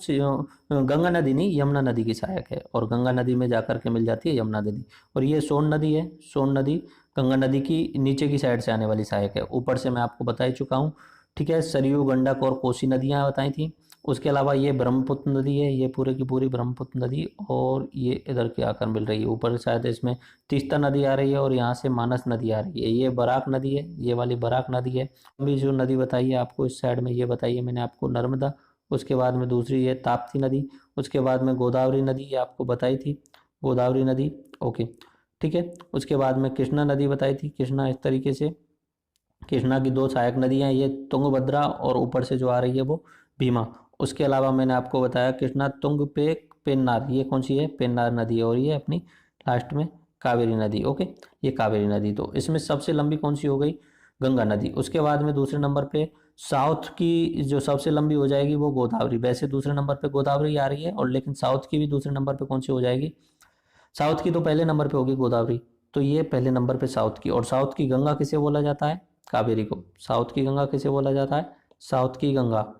गंगा नदी नहीं, यमुना नदी की सहायक है, और गंगा नदी में जाकर के मिल जाती है यमुना नदी। और ये सोन नदी है, सोन नदी गंगा नदी की नीचे की साइड से आने वाली सहायक है। ऊपर से मैं आपको बता ही चुका हूँ, ठीक है, सरयू, गंडक और कोसी नदियाँ बताई थी। उसके अलावा ये ब्रह्मपुत्र नदी है, ये पूरे की पूरी ब्रह्मपुत्र नदी, और ये इधर के आकर मिल रही है। ऊपर शायद इसमें तीस्ता नदी आ रही है और यहाँ से मानस नदी आ रही है। ये बराक नदी है, ये वाली बराक नदी है। अभी जो नदी बताई है आपको इस साइड में, ये बताइए मैंने आपको नर्मदा, उसके बाद में दूसरी है ताप्ती नदी, उसके बाद में गोदावरी नदी, ये आपको बताई थी गोदावरी नदी। ओके, ठीक है, उसके बाद में कृष्णा नदी बताई थी, कृष्णा इस तरीके से, कृष्णा की दो सहायक नदियां, ये तुंगभद्रा और ऊपर से जो आ रही है वो भीमा। उसके अलावा मैंने आपको बताया कृष्णा तुंग पे पेन्नार, ये कौन सी है, पेन्नार नदी है, और ये अपनी लास्ट में कावेरी नदी। ओके, ये कावेरी नदी। तो इसमें सबसे लंबी कौन सी हो गई, गंगा नदी। उसके बाद में दूसरे नंबर पे साउथ की जो सबसे लंबी हो जाएगी वो गोदावरी। वैसे दूसरे नंबर पे गोदावरी आ रही है, और लेकिन साउथ की भी दूसरे नंबर पे कौन सी हो जाएगी, साउथ की तो पहले नंबर पे होगी गोदावरी, तो ये पहले नंबर पे साउथ की। और साउथ की गंगा किसे बोला जाता है, कावेरी को। साउथ की गंगा किसे बोला जाता है, साउथ की गंगा।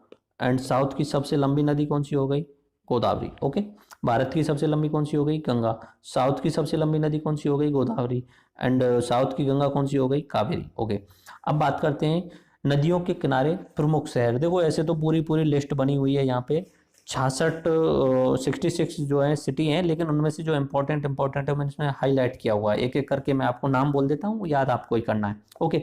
एंड साउथ की सबसे लंबी नदी कौन सी हो गई, गोदावरी। ओके, भारत की सबसे लंबी कौन सी हो गई, गंगा। साउथ की सबसे लंबी नदी कौन सी हो गई, गोदावरी। एंड साउथ की गंगा कौन सी हो गई, कावेरी। ओके, अब बात करते हैं नदियों के किनारे प्रमुख शहर। देखो ऐसे तो पूरी पूरी लिस्ट बनी हुई है यहाँ पे, 66 जो है सिटी हैं, लेकिन उनमें से जो इंपॉर्टेंट इंपॉर्टेंट है मैंने इसमें हाईलाइट किया हुआ है। एक एक करके मैं आपको नाम बोल देता हूँ, याद आपको ही करना है। ओके,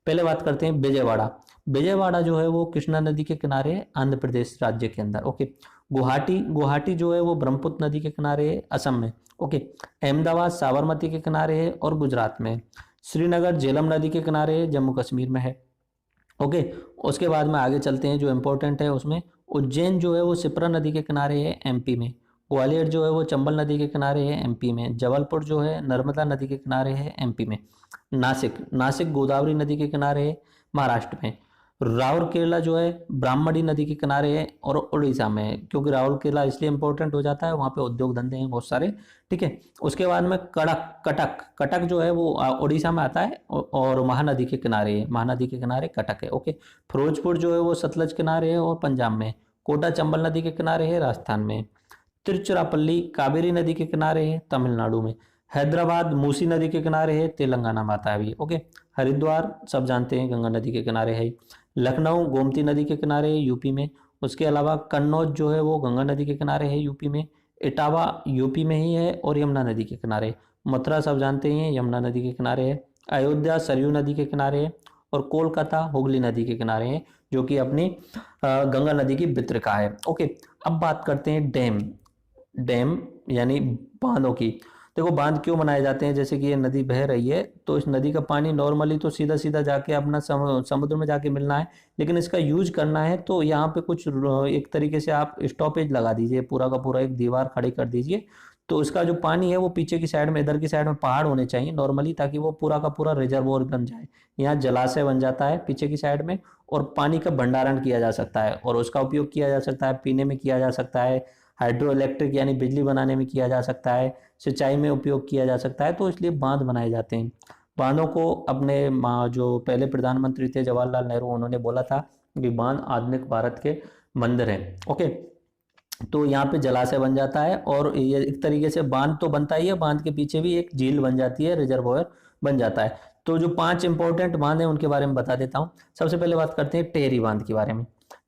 पहले बात करते हैं विजयवाड़ा। विजयवाड़ा जो है वो कृष्णा नदी के किनारे है, आंध्र प्रदेश राज्य के अंदर। ओके, गुवाहाटी, गुवाहाटी जो है वो ब्रह्मपुत्र नदी के किनारे है, असम में। ओके, अहमदाबाद साबरमती के किनारे है और गुजरात में। श्रीनगर झेलम नदी के किनारे है, जम्मू कश्मीर में है। ओके, उसके बाद में आगे चलते हैं, जो इंपॉर्टेंट है उसमें उज्जैन जो है वो शिप्रा नदी के किनारे है, एमपी में। ग्वालियर जो है वो चंबल नदी के किनारे है, एमपी में। जबलपुर जो है नर्मदा नदी के किनारे है, एमपी में। नासिक, नासिक गोदावरी नदी के किनारे है, महाराष्ट्र में। राउरकेला जो है ब्राह्मणी नदी के किनारे है और उड़ीसा में है, क्योंकि राउरकेला इसलिए इंपॉर्टेंट हो जाता है, वहाँ पे उद्योग धंधे हैं बहुत सारे। ठीक है, उसके बाद में कड़क, कटक, कटक जो है वो उड़ीसा में आता है और महानदी के किनारे है, महानदी के किनारे कटक है। ओके, फिरोजपुर जो है वो सतलज किनारे है और पंजाब में। कोटा चंबल नदी के किनारे है, राजस्थान में। तिरुचिरापल्ली कावेरी नदी के किनारे है, तमिलनाडु में। हैदराबाद मूसी नदी के किनारे है, तेलंगाना में आता है अभी। ओके, हरिद्वार सब जानते हैं गंगा नदी के किनारे है। लखनऊ गोमती नदी के किनारे है, यूपी में। उसके अलावा कन्नौज जो है वो गंगा नदी के किनारे है, यूपी में। इटावा यूपी में ही है और यमुना नदी के किनारे। मथुरा सब जानते हैं यमुना नदी के किनारे है। अयोध्या सरयू नदी के किनारे है और कोलकाता हुगली नदी के किनारे है, जो कि अपनी गंगा नदी की वितरिका है। ओके, अब बात करते हैं डैम। डैम यानी बांधों की। देखो बांध क्यों बनाए जाते हैं, जैसे कि ये नदी बह रही है तो इस नदी का पानी नॉर्मली तो सीधा सीधा जाके अपना समुद्र में जाके मिलना है, लेकिन इसका यूज करना है तो यहाँ पे कुछ एक तरीके से आप स्टॉपेज लगा दीजिए, पूरा का पूरा एक दीवार खड़ी कर दीजिए। तो इसका जो पानी है वो पीछे की साइड में, इधर की साइड में पहाड़ होने चाहिए नॉर्मली, ताकि वो पूरा का पूरा रिजर्वोयर बन जाए। यहाँ जलाशय बन जाता है पीछे की साइड में, और पानी का भंडारण किया जा सकता है और उसका उपयोग किया जा सकता है, पीने में किया जा सकता है, हाइड्रो इलेक्ट्रिक यानी बिजली बनाने में किया जा सकता है, सिंचाई में उपयोग किया जा सकता है। तो इसलिए बांध बनाए जाते हैं। बांधों को अपने जो पहले प्रधानमंत्री थे जवाहरलाल नेहरू, उन्होंने बोला था कि बांध आधुनिक भारत के मंदिर हैं। ओके, तो यहाँ पे जलाशय बन जाता है और ये एक तरीके से बांध तो बनता ही है, बांध के पीछे भी एक झील बन जाती है, रिजर्वोयर बन जाता है। तो जो 5 इंपॉर्टेंट बांध हैं उनके बारे में बता देता हूँ। सबसे पहले बात करते हैं टेहरी बांध के बारे में।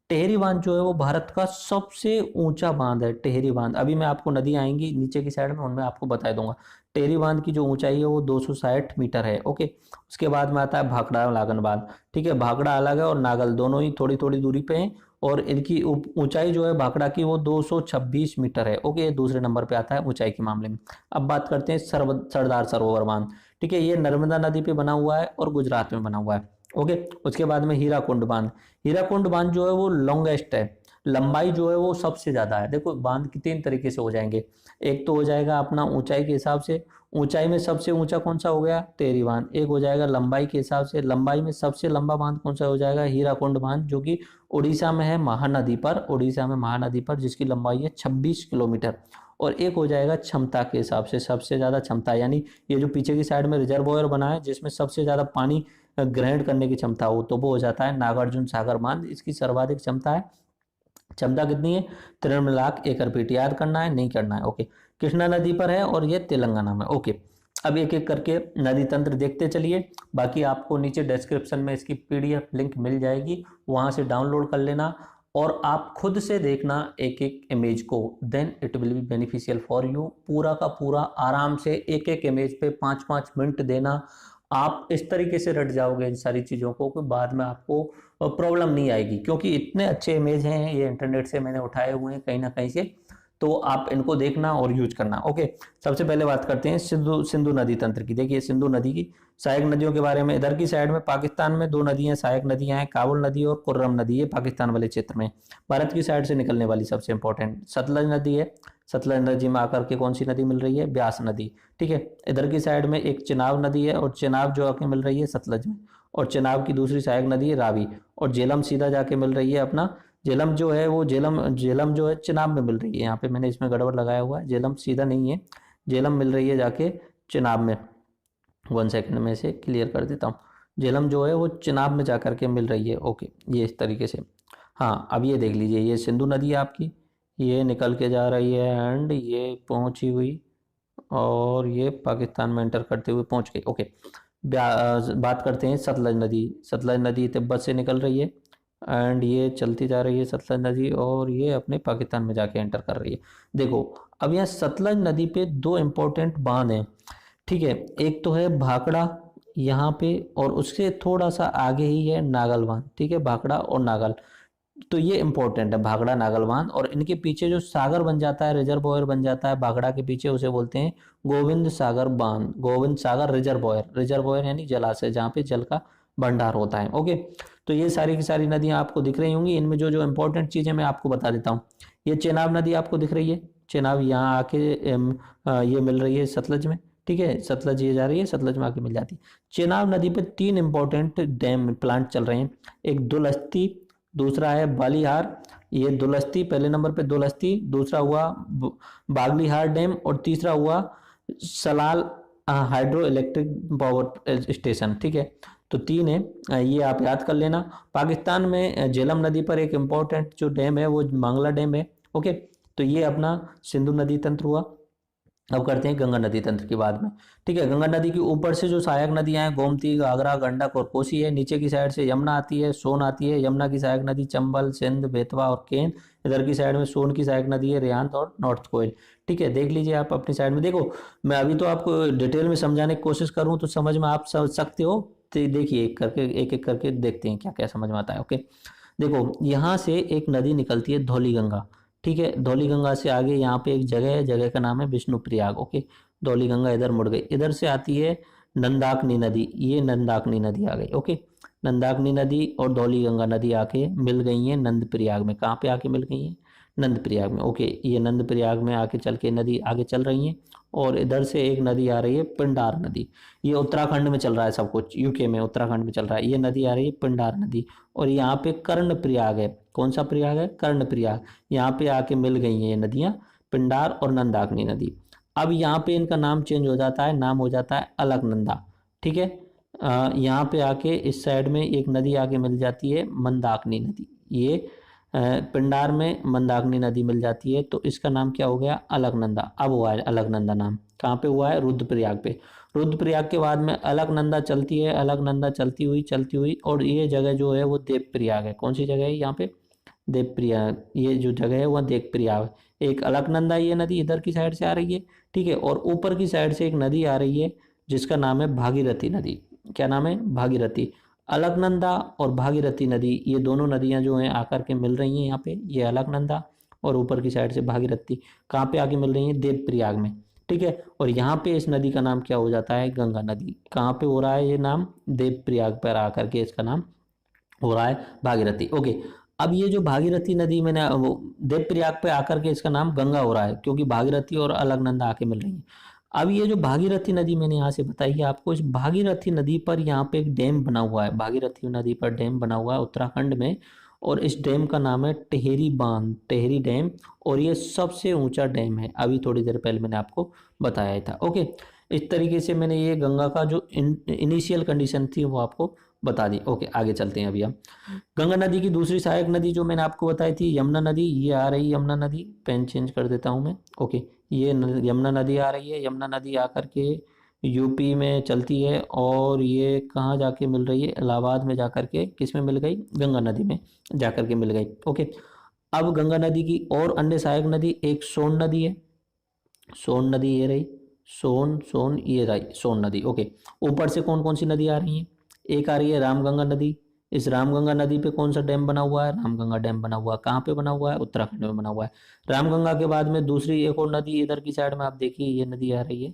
टेहरी बांध जो है वो भारत का सबसे ऊंचा बांध है, टेहरी बांध। अभी मैं आपको नदी आएंगी नीचे की साइड में, उनमें आपको बता दूंगा। टेहरी बांध की जो ऊंचाई है वो 260 मीटर है। ओके, उसके बाद में आता है भाखड़ा नागन बांध। ठीक है, भाखड़ा अलग है और नागल दोनों ही थोड़ी थोड़ी दूरी पे हैं, और इनकी ऊंचाई जो है भाखड़ा की वो 226 मीटर है। ओके, दूसरे नंबर पे आता है ऊंचाई के मामले में। अब बात करते हैं सरदार सरोवर बांध। ठीक है, ये नर्मदा नदी पे बना हुआ है और गुजरात में बना हुआ है। ओके, उसके बाद में हीराकुंड बांध। हीराकुंड बांध जो है वो लॉन्गेस्ट है, लंबाई जो है वो सबसे ज्यादा है। देखो बांध की 3 तरीके से हो जाएंगे। एक तो हो जाएगा अपना ऊंचाई के हिसाब से, ऊंचाई में सबसे ऊंचा कौन सा हो गया, टेहरी बांध। एक हो जाएगा लंबाई के हिसाब से, लंबाई में सबसे लंबा बांध कौन सा हो जाएगा, हीराकुंड बांध, जो कि उड़ीसा में है, महानदी पर, उड़ीसा में महानदी पर, जिसकी लंबाई है 26 किलोमीटर। और एक हो जाएगा क्षमता के हिसाब से, सबसे ज्यादा क्षमता, यानी ये जो पीछे की साइड में रिजर्वोयर बना है जिसमें सबसे ज्यादा पानी ग्रहण करने की क्षमता हो, तो वो हो जाता है नागार्जुन सागर बांध। इसकी सर्वाधिक क्षमता है, क्षमता कितनी है, 53 लाख एकड़ फीट। याद करना है, नहीं करना है। ओके, कृष्णा नदी पर है और ये तेलंगाना में। ओके, अब एक एक करके नदी तंत्र देखते चलिए। बाकी आपको नीचे डिस्क्रिप्शन में इसकी पीडीएफ लिंक मिल जाएगी, वहां से डाउनलोड कर लेना और आप खुद से देखना एक एक इमेज को, then it will be beneficial for you. पूरा का पूरा आराम से एक एक इमेज पे 5-5 मिनट देना। आप इस तरीके से रट जाओगे इन सारी चीजों को कि बाद में आपको प्रॉब्लम नहीं आएगी, क्योंकि इतने अच्छे इमेज हैं ये इंटरनेट से मैंने उठाए हुए हैं कहीं ना कहीं से। तो आप इनको देखना और यूज करना। ओके, सबसे पहले बात करते हैं सिंधु सिंधु नदी तंत्र की। देखिए सिंधु नदी की सहायक नदियों के बारे में, इधर की साइड में पाकिस्तान में दो नदियां सहायक नदियां हैं, काबुल नदी और कुर्रम नदी, ये पाकिस्तान वाले क्षेत्र में। भारत की साइड से निकलने वाली सबसे इंपॉर्टेंट सतलज नदी है। सतलज नदी में आकर के कौन सी नदी मिल रही है? ब्यास नदी। ठीक है, इधर की साइड में एक चिनाब नदी है, और चिनाब जो आके मिल रही है सतलज में, और चिनाब की दूसरी सहायक नदी है रावी, और झेलम सीधा जाके मिल रही है अपना, झेलम जो है वो झेलम जो है चिनाब में मिल रही है। यहाँ पे मैंने इसमें गड़बड़ लगाया हुआ है, झेलम सीधा नहीं है, झेलम मिल रही है जाके चिनाब में। 1 सेकंड में इसे क्लियर कर देता हूँ। झेलम जो है वो चिनाब में जाकर के मिल रही है। ओके, ये इस तरीके से। हाँ, अब ये देख लीजिए, ये सिंधु नदी है आपकी, ये निकल के जा रही है एंड ये पहुंची हुई, और ये पाकिस्तान में एंटर करते हुए पहुंच गई। ओके, बात करते हैं सतलज नदी। सतलज नदी तिब्बत से निकल रही है एंड ये चलती जा रही है सतलज नदी, और ये अपने पाकिस्तान में जाके एंटर कर रही है। देखो, अब यहाँ सतलज नदी पे दो इंपॉर्टेंट बांध हैं। ठीक है, एक तो है भाखड़ा यहाँ पे, और उससे थोड़ा सा आगे ही है नागल बांध। ठीक है, भाखड़ा और नागल, तो ये इंपॉर्टेंट है, भाखड़ा नागल बांध। और इनके पीछे जो सागर बन जाता है, रिजर्वोयर बन जाता है भाखड़ा के पीछे, उसे बोलते हैं गोविंद सागर बांध। गोविंद सागर रिजर्वोयर, रिजर्वोयर यानी जलाशय, जहाँ पे जल का भंडार होता है। ओके, तो ये सारी की सारी नदियां आपको दिख रही होंगी। इनमें जो जो इंपॉर्टेंट चीजें मैं आपको बता देता हूँ। ये चेनाब नदी आपको दिख रही है, चेनाब यहाँ आके ये मिल रही है सतलज में। ठीक है, सतलज ये जा रही है, सतलज में आके मिल जाती है। चेनाब नदी पे 3 इंपॉर्टेंट डैम प्लांट चल रहे हैं। एक दुलस्ती, दूसरा है बालीहार, ये दुलस्ती पहले नंबर पे, दुलस्ती, दूसरा हुआ बागलीहार डैम, और तीसरा हुआ Salal hydro electric power station. ठीक है, तो 3 है, ये आप याद कर लेना। पाकिस्तान में झेलम नदी पर एक इंपॉर्टेंट जो डैम है वो मांगला डैम है। ओके, तो ये अपना सिंधु नदी तंत्र हुआ। अब करते हैं गंगा नदी तंत्र की बाद में। ठीक है, गंगा नदी की ऊपर से जो सहायक नदियां हैं गोमती, घाघरा, गंडक और कोसी है। नीचे की साइड से यमुना आती है, सोन आती है। यमुना की सहायक नदी चंबल, सिंध, बेतवा और केन। इधर की साइड में सोन की सहायक नदी है रेहान और नॉर्थ कोयल। ठीक है, देख लीजिए आप अपनी साइड में। देखो, मैं अभी तो आपको डिटेल में समझाने की कोशिश करूँ तो समझ में आप समझ सकते हो, तो देखिए एक एक करके देखते हैं क्या क्या समझ में आता है। ओके, देखो, यहाँ से एक नदी निकलती है धौली गंगा। ठीक है, धौली गंगा से आगे यहाँ पे एक जगह है, जगह का नाम है विष्णु प्रयाग। ओके, धौली गंगा इधर मुड़ गई। इधर से आती है नंदाकनी नदी, ये नंदाकनी नदी आ गई। ओके, नंदाकनी नदी और धौली गंगा नदी आके मिल गई है नंद प्रयाग में। कहाँ पे आके मिल गई है? नंद प्रयाग में। ओके, ये नंद प्रयाग में आके चल के नदी आगे चल रही है। और इधर से एक नदी आ रही है पिंडार नदी, ये उत्तराखंड में चल रहा है सब कुछ, यूके में उत्तराखंड में चल रहा है। ये नदी आ रही है पिंडार नदी, और यहाँ पे कर्ण प्रयाग है। कौन सा प्रयाग है? कर्ण प्रयाग। यहाँ पे आके मिल गई हैं ये नदियां, पिंडार और नंदाकिनी नदी। अब यहाँ पे इनका नाम चेंज हो जाता है, नाम हो जाता है अलकनंदा। ठीक है, यहाँ पे आके इस साइड में एक नदी आके मिल जाती है मंदाकिनी नदी। ये पिंडार में मंदाकिनी नदी मिल जाती है, तो इसका नाम क्या हो गया? अलकनंदा। अब हुआ है अलकनंदा नाम, कहाँ पे हुआ है? रुद्रप्रयाग पे। रुद्रप्रयाग के बाद में अलकनंदा चलती है, अलकनंदा चलती हुई, और ये जगह जो है वो देवप्रयाग है। कौन सी जगह है यहाँ पे? देवप्रयाग। ये जो जगह है वह देवप्रयाग है। एक अलकनंदा ये नदी इधर की साइड से आ रही है। ठीक है, और ऊपर की साइड से एक नदी आ रही है जिसका नाम है भागीरथी नदी। क्या नाम है? भागीरथी। अलकनंदा और भागीरथी नदी, ये दोनों नदियां जो हैं आकर के मिल रही हैं यहाँ पे। ये अलकनंदा और ऊपर की साइड से भागीरथी कहाँ पे आके मिल रही है? देवप्रयाग में। ठीक है, और यहाँ पे इस नदी का नाम क्या हो जाता है? गंगा नदी। कहाँ पे हो रहा है ये नाम? देवप्रयाग पर आकर के इसका नाम हो रहा है भागीरथी। ओके, अब ये जो भागीरथी नदी मैंने वो देवप्रयाग पे आकर के इसका नाम गंगा हो रहा है, क्योंकि भागीरथी और अलकनंदा आके मिल रही है। अब ये जो भागीरथी नदी मैंने यहाँ से बताई है आपको, इस भागीरथी नदी पर यहाँ पे एक डैम बना हुआ है। भागीरथी नदी पर डैम बना हुआ है उत्तराखंड में, और इस डैम का नाम है टेहरी बांध, टेहरी डैम। और ये सबसे ऊंचा डैम है, अभी थोड़ी देर पहले मैंने आपको बताया था। ओके, इस तरीके से मैंने ये गंगा का जो इनिशियल कंडीशन थी वो आपको बता दी। ओके, आगे चलते हैं अभी हम। गंगा नदी की दूसरी सहायक नदी जो मैंने आपको बताई थी यमुना नदी, ये आ रही यमुना नदी। पेन चेंज कर देता हूँ मैं। ओके, ये यमुना नदी आ रही है। यमुना नदी आकर के यूपी में चलती है, और ये कहाँ जाके मिल रही है? इलाहाबाद में जाकर के किस में मिल गई? गंगा नदी में जाकर के मिल गई। ओके, अब गंगा नदी की और अन्य सहायक नदी एक सोन नदी है। सोन नदी ये रही, सोन ये रही सोन नदी। ओके, ऊपर से कौन कौन सी नदी आ रही है? एक आ रही है रामगंगा नदी, इस रामगंगा नदी पे कौन सा डैम बना हुआ है? रामगंगा डैम बना हुआ है। कहाँ पे बना हुआ है? उत्तराखंड में बना हुआ है। रामगंगा के बाद में दूसरी एक और नदी इधर की साइड में आप देखिए, ये नदी आ रही है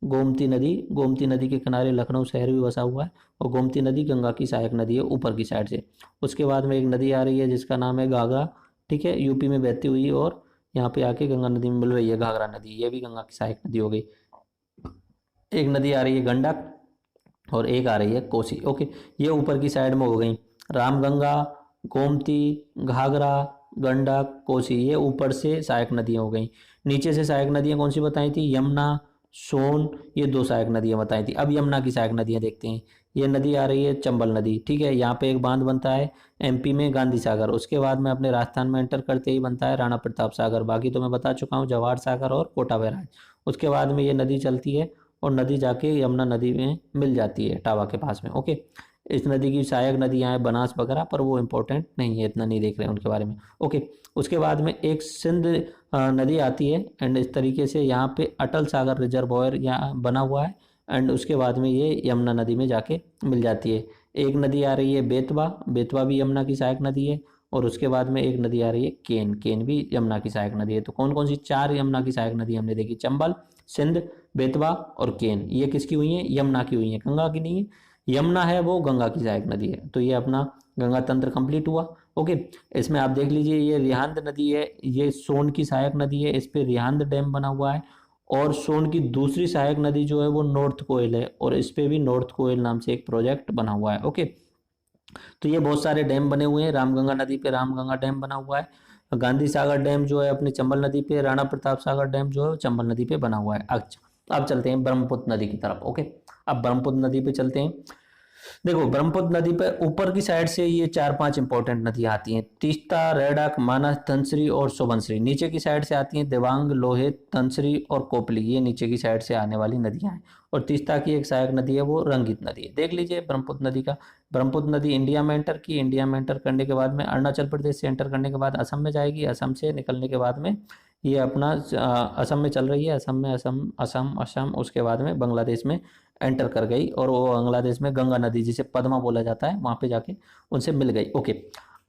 गोमती नदी। गोमती नदी के किनारे लखनऊ शहर भी बसा हुआ है, और गोमती नदी गंगा की सहायक नदी है ऊपर की साइड से। उसके बाद में एक नदी आ रही है जिसका नाम है घाघरा, ठीक है, यूपी में बहती हुई, और यहाँ पे आके गंगा नदी में मिल रही है घाघरा नदी, ये भी गंगा की सहायक नदी हो गई। एक नदी आ रही है गंडक, और एक आ रही है कोसी। ओके, ये ऊपर की साइड में हो गई रामगंगा, गोमती, घाघरा, गंडक, कोसी, ये ऊपर से सहायक नदियां हो गई। नीचे से सहायक नदियां कौन सी बताई थी? यमुना, सोन, ये दो सहायक नदियां बताई थी। अब यमुना की सहायक नदियां देखते हैं। ये नदी आ रही है चंबल नदी, ठीक है, यहाँ पे एक बांध बनता है एमपी में गांधी सागर। उसके बाद में अपने राजस्थान में एंटर करते ही बनता है राणा प्रताप सागर। बाकी तो मैं बता चुका हूँ, जवाहर सागर और कोटा बैराज। उसके बाद में ये नदी चलती है और नदी जाके यमुना नदी में मिल जाती है टावा के पास में। ओके, इस नदी की सहायक नदियां हैं बनास वगैरह, पर वो इंपॉर्टेंट नहीं है, इतना नहीं देख रहे हैं उनके बारे में। ओके, उसके बाद में एक सिंध नदी आती है, एंड इस तरीके से यहाँ पे अटल सागर रिजर्वॉयर यहाँ बना हुआ है, एंड उसके बाद में ये यमुना नदी में जाके मिल जाती है। एक नदी आ रही है बेतवा, बेतवा भी यमुना की सहायक नदी है, और उसके बाद में एक नदी आ रही है केन, केन भी यमुना की सहायक नदी है। तो कौन कौन सी चार यमुना की सहायक नदी हमने देखी? चंबल, सिंध, बेतवा और केन। ये किसकी हुई है? यमुना की हुई है, गंगा की नहीं है। यमुना है वो गंगा की सहायक नदी है। तो ये अपना गंगा तंत्र कंप्लीट हुआ। ओके, इसमें आप देख लीजिए, ये रिहांद नदी है, ये सोन की सहायक नदी है, इस पे रिहांद डैम बना हुआ है। और सोन की दूसरी सहायक नदी जो है वो नॉर्थ कोयल है, और इस पे भी नॉर्थ कोयल नाम से एक प्रोजेक्ट बना हुआ है। ओके, तो ये बहुत सारे डैम बने हुए हैं। रामगंगा नदी पे रामगंगा डैम बना हुआ है, गांधी सागर डैम जो है अपनी चंबल नदी पे, राणा प्रताप सागर डैम जो है चंबल नदी पे बना हुआ है। अच्छा, अब चलते हैं ब्रह्मपुत्र नदी की तरफ। ओके, अब ब्रह्मपुत्र नदी पे चलते हैं। देखो, ब्रह्मपुत्र नदी पे ऊपर की साइड से ये चार पांच इंपॉर्टेंट नदियां आती हैं, तीस्ता, रैडक, मानस, धनश्री और सुबनश्री। नीचे की साइड से आती हैं देवांग, लोहित, धनश्री और कोपली, ये नीचे की साइड से आने वाली नदियां हैं। और तीस्ता की एक सहायक नदी है वो रंगित नदी है। देख लीजिए ब्रह्मपुत्र नदी का। ब्रह्मपुत्र नदी इंडिया में एंटर की, इंडिया में एंटर करने के बाद में अरुणाचल प्रदेश से एंटर करने के बाद असम में जाएगी, असम से निकलने के बाद में ये अपना असम में चल रही है, असम में असम असम असम, उसके बाद में बांग्लादेश में एंटर कर गई, और वो बांग्लादेश में गंगा नदी जिसे पद्मा बोला जाता है वहां पे जाके उनसे मिल गई। ओके,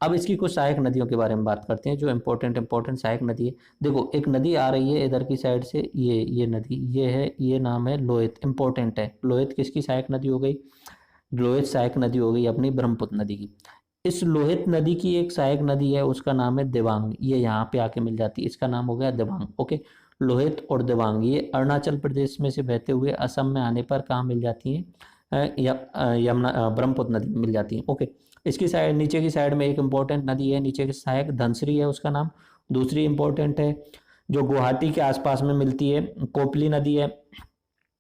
अब इसकी कुछ सहायक नदियों के बारे में बात करते हैं जो इंपॉर्टेंट सहायक नदी है। देखो, एक नदी आ रही है इधर की साइड से, ये नदी ये है, ये नाम है लोहित, इंपॉर्टेंट है। लोहित किसकी सहायक नदी हो गई? लोहित सहायक नदी हो गई अपनी ब्रह्मपुत्र नदी की। इस लोहित नदी की एक सहायक नदी है, उसका नाम है देवांग, ये यहाँ पे आके मिल जाती है, इसका नाम हो गया देवांग। ओके, लोहित और देवांग ये अरुणाचल प्रदेश में से बहते हुए असम में आने पर कहाँ मिल जाती हैं? यमुना ब्रह्मपुत्र नदी में मिल जाती हैं। ओके, इसकी साइड नीचे की साइड में एक इंपॉर्टेंट नदी है, नीचे की सहायक धनश्री है उसका नाम। दूसरी इंपॉर्टेंट है जो गुवाहाटी के आसपास में मिलती है, कोपली नदी है।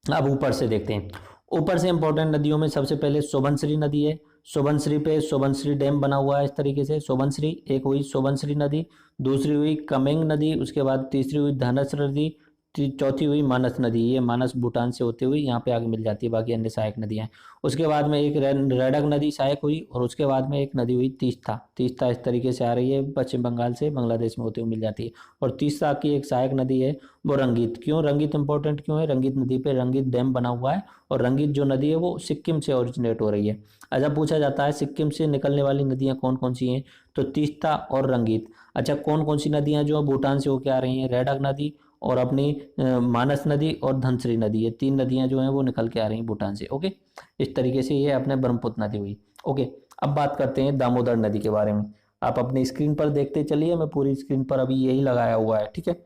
अब ऊपर से देखते हैं, ऊपर से इंपॉर्टेंट नदियों में सबसे पहले सुबनश्री नदी है। सुबनश्री पे सुबनश्री डैम बना हुआ है इस तरीके से। सुबनश्री एक हुई सुबनश्री नदी, दूसरी हुई कमेंग नदी, उसके बाद तीसरी हुई धनस नदी, चौथी हुई मानस नदी। ये मानस भूटान से होते हुए यहाँ पे आगे मिल जाती है, बाकी अन्य सहायक नदियाँ हैं। उसके बाद में एक रैडक नदी सहायक हुई, और उसके बाद में एक नदी हुई तीस्ता। तीस्ता इस तरीके से आ रही है पश्चिम बंगाल से बांग्लादेश में होते हुए मिल जाती है। और तीस्ता की एक सहायक नदी है वो रंगीत। क्यों रंगीत इंपॉर्टेंट क्यों है? रंगीत नदी पे रंगीत डैम बना हुआ है, और रंगीत जो नदी है वो सिक्किम से ओरिजिनेट हो रही है। अच्छा, पूछा जाता है सिक्किम से निकलने वाली नदियां कौन कौन सी हैं, तो तीस्ता और रंगीत। अच्छा, कौन कौन सी नदियां जो भूटान से होकर आ रही हैं? रैडक नदी और अपनी मानस नदी और धनश्री नदी, ये तीन नदियां जो हैं वो निकल के आ रही हैं भूटान से। ओके, इस तरीके से ये अपने ब्रह्मपुत्र नदी हुई। ओके, अब बात करते हैं दामोदर नदी के बारे में। आप अपनी स्क्रीन पर देखते चलिए, मैं पूरी स्क्रीन पर अभी यही लगाया हुआ है, ठीक है।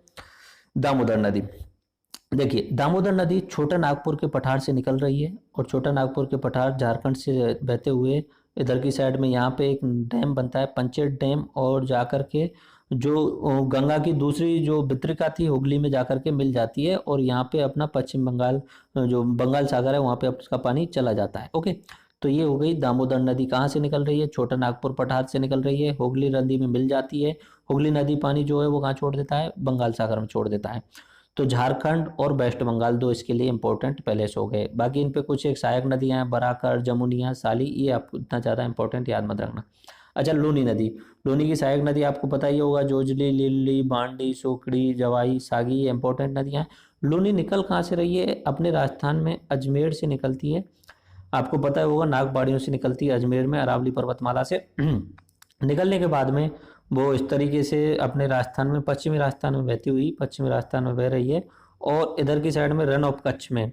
दामोदर नदी, देखिए दामोदर नदी छोटा नागपुर के पठार से निकल रही है, और छोटा नागपुर के पठार झारखंड से बहते हुए इधर की साइड में यहाँ पे एक डैम बनता है पंचेत डैम, और जाकर के जो गंगा की दूसरी जो वितरिका थी हुगली में जाकर के मिल जाती है, और यहाँ पे अपना पश्चिम बंगाल जो बंगाल सागर है वहाँ पे उसका पानी चला जाता है। ओके, तो ये हो गई दामोदर नदी। कहाँ से निकल रही है? छोटा नागपुर पठार से निकल रही है, हुगली नदी में मिल जाती है। हुगली नदी पानी जो है वो कहाँ छोड़ देता है? बंगाल सागर में छोड़ देता है। तो झारखंड और वेस्ट बंगाल दो इसके लिए इंपॉर्टेंट पहले से हो गए। बाकी इन पे कुछ एक सहायक नदियां हैं, बराकर, जमुनिया, साली, ये आपको इतना ज़्यादा इंपॉर्टेंट याद मत रखना। अच्छा, लूनी नदी, लूनी की सहायक नदी आपको पता ही होगा, जोजली, लिल्ली, बांडी, सोकड़ी, जवाई, सागी, ये इंपॉर्टेंट नदियां हैं। लूनी निकल कहाँ से रही है? अपने राजस्थान में अजमेर से निकलती है। आपको पता है होगा, नाग पहाड़ियों से निकलती है अजमेर में अरावली पर्वतमाला से। निकलने के बाद में वो इस तरीके से अपने राजस्थान में, पश्चिमी राजस्थान में बहती हुई, पश्चिमी राजस्थान में बह रही है और इधर की साइड में रन ऑफ कच्छ में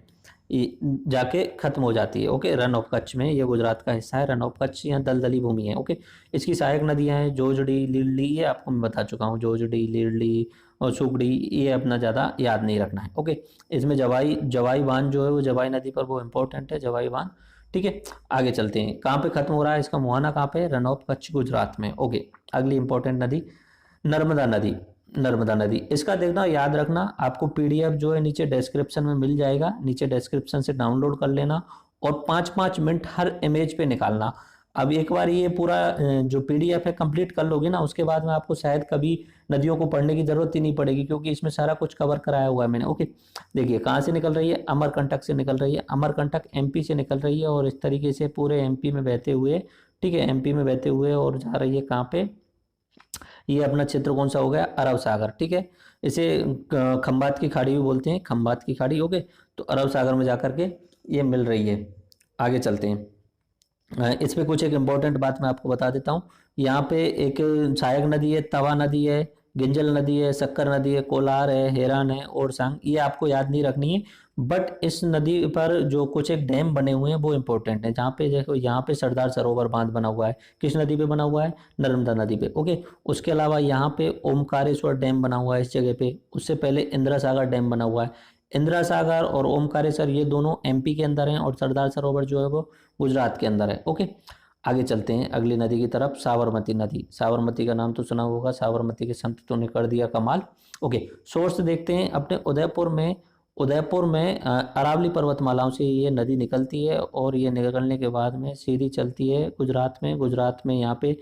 जाके खत्म हो जाती है। ओके, रन ऑफ कच्छ में, ये गुजरात का हिस्सा है। रन ऑफ कच्छ यहाँ दलदली भूमि है। ओके, इसकी सहायक नदियां हैं जोजड़ी, लीलड़ी, ये आपको मैं बता चुका हूँ, जोजड़ी, लीलड़ी और सुगड़ी, ये अपना ज़्यादा याद नहीं रखना है। ओके, इसमें जवाई जवाई बांध जो है वो जवाई नदी पर वो इंपॉर्टेंट है, जवाई बांध। ठीक है, आगे चलते हैं। कहाँ पे खत्म हो रहा है इसका मुहाना, कहाँ पे? रन ऑफ कच्छ, गुजरात में। ओके, अगली इंपॉर्टेंट नदी नर्मदा नदी। नर्मदा नदी, इसका देखना, याद रखना, आपको पीडीएफ जो है नीचे डिस्क्रिप्शन में मिल जाएगा, नीचे डिस्क्रिप्शन से डाउनलोड कर लेना और 5-5 मिनट हर इमेज पे निकालना। अब एक बार ये पूरा जो पीडीएफ है कंप्लीट कर लोगे ना, उसके बाद में आपको शायद कभी नदियों को पढ़ने की जरूरत ही नहीं पड़ेगी, क्योंकि इसमें सारा कुछ कवर कराया हुआ है मैंने। ओके, देखिए कहाँ से निकल रही है, अमरकंटक से निकल रही है। अमरकंटक एमपी से निकल रही है और इस तरीके से पूरे एमपी में बहते हुए, ठीक है, एमपी में बहते हुए और जा रही है कहाँ पे, ये अपना क्षेत्र कौन सा हो गया, अरब सागर। ठीक है, इसे खंबात की खाड़ी भी बोलते हैं, खंबात की खाड़ी। ओके, तो अरब सागर में जाकर के ये मिल रही है। आगे चलते हैं, इस पे कुछ एक इम्पोर्टेंट बात मैं आपको बता देता हूँ। यहाँ पे एक सहायक नदी है, तवा नदी है, गिंजल नदी है, शक्कर नदी है, कोलार है, हेरान है, ओरसांग, ये आपको याद नहीं रखनी है। बट इस नदी पर जो कुछ एक डैम बने हुए हैं वो इंपॉर्टेंट है। जहाँ पे देखो, यहाँ पे सरदार सरोवर बांध बना हुआ है, किस नदी पे बना हुआ है, नर्मदा नदी पे। ओके, उसके अलावा यहाँ पे ओमकारेश्वर डैम बना हुआ है इस जगह पे। उससे पहले इंदिरा सागर डैम बना हुआ है। इंदिरा सागर और ओमकारेश्वर ये दोनों एमपी के अंदर हैं और सरदार सरोवर जो है वो गुजरात के अंदर है। ओके, आगे चलते हैं अगली नदी की तरफ, साबरमती नदी। साबरमती का नाम तो सुना होगा, साबरमती के संत तो ने कर दिया कमाल। ओके, सोर्स देखते हैं अपने उदयपुर में। उदयपुर में अरावली पर्वतमालाओं से ये नदी निकलती है और ये निकलने के बाद में सीधी चलती है गुजरात में। गुजरात में यहाँ पे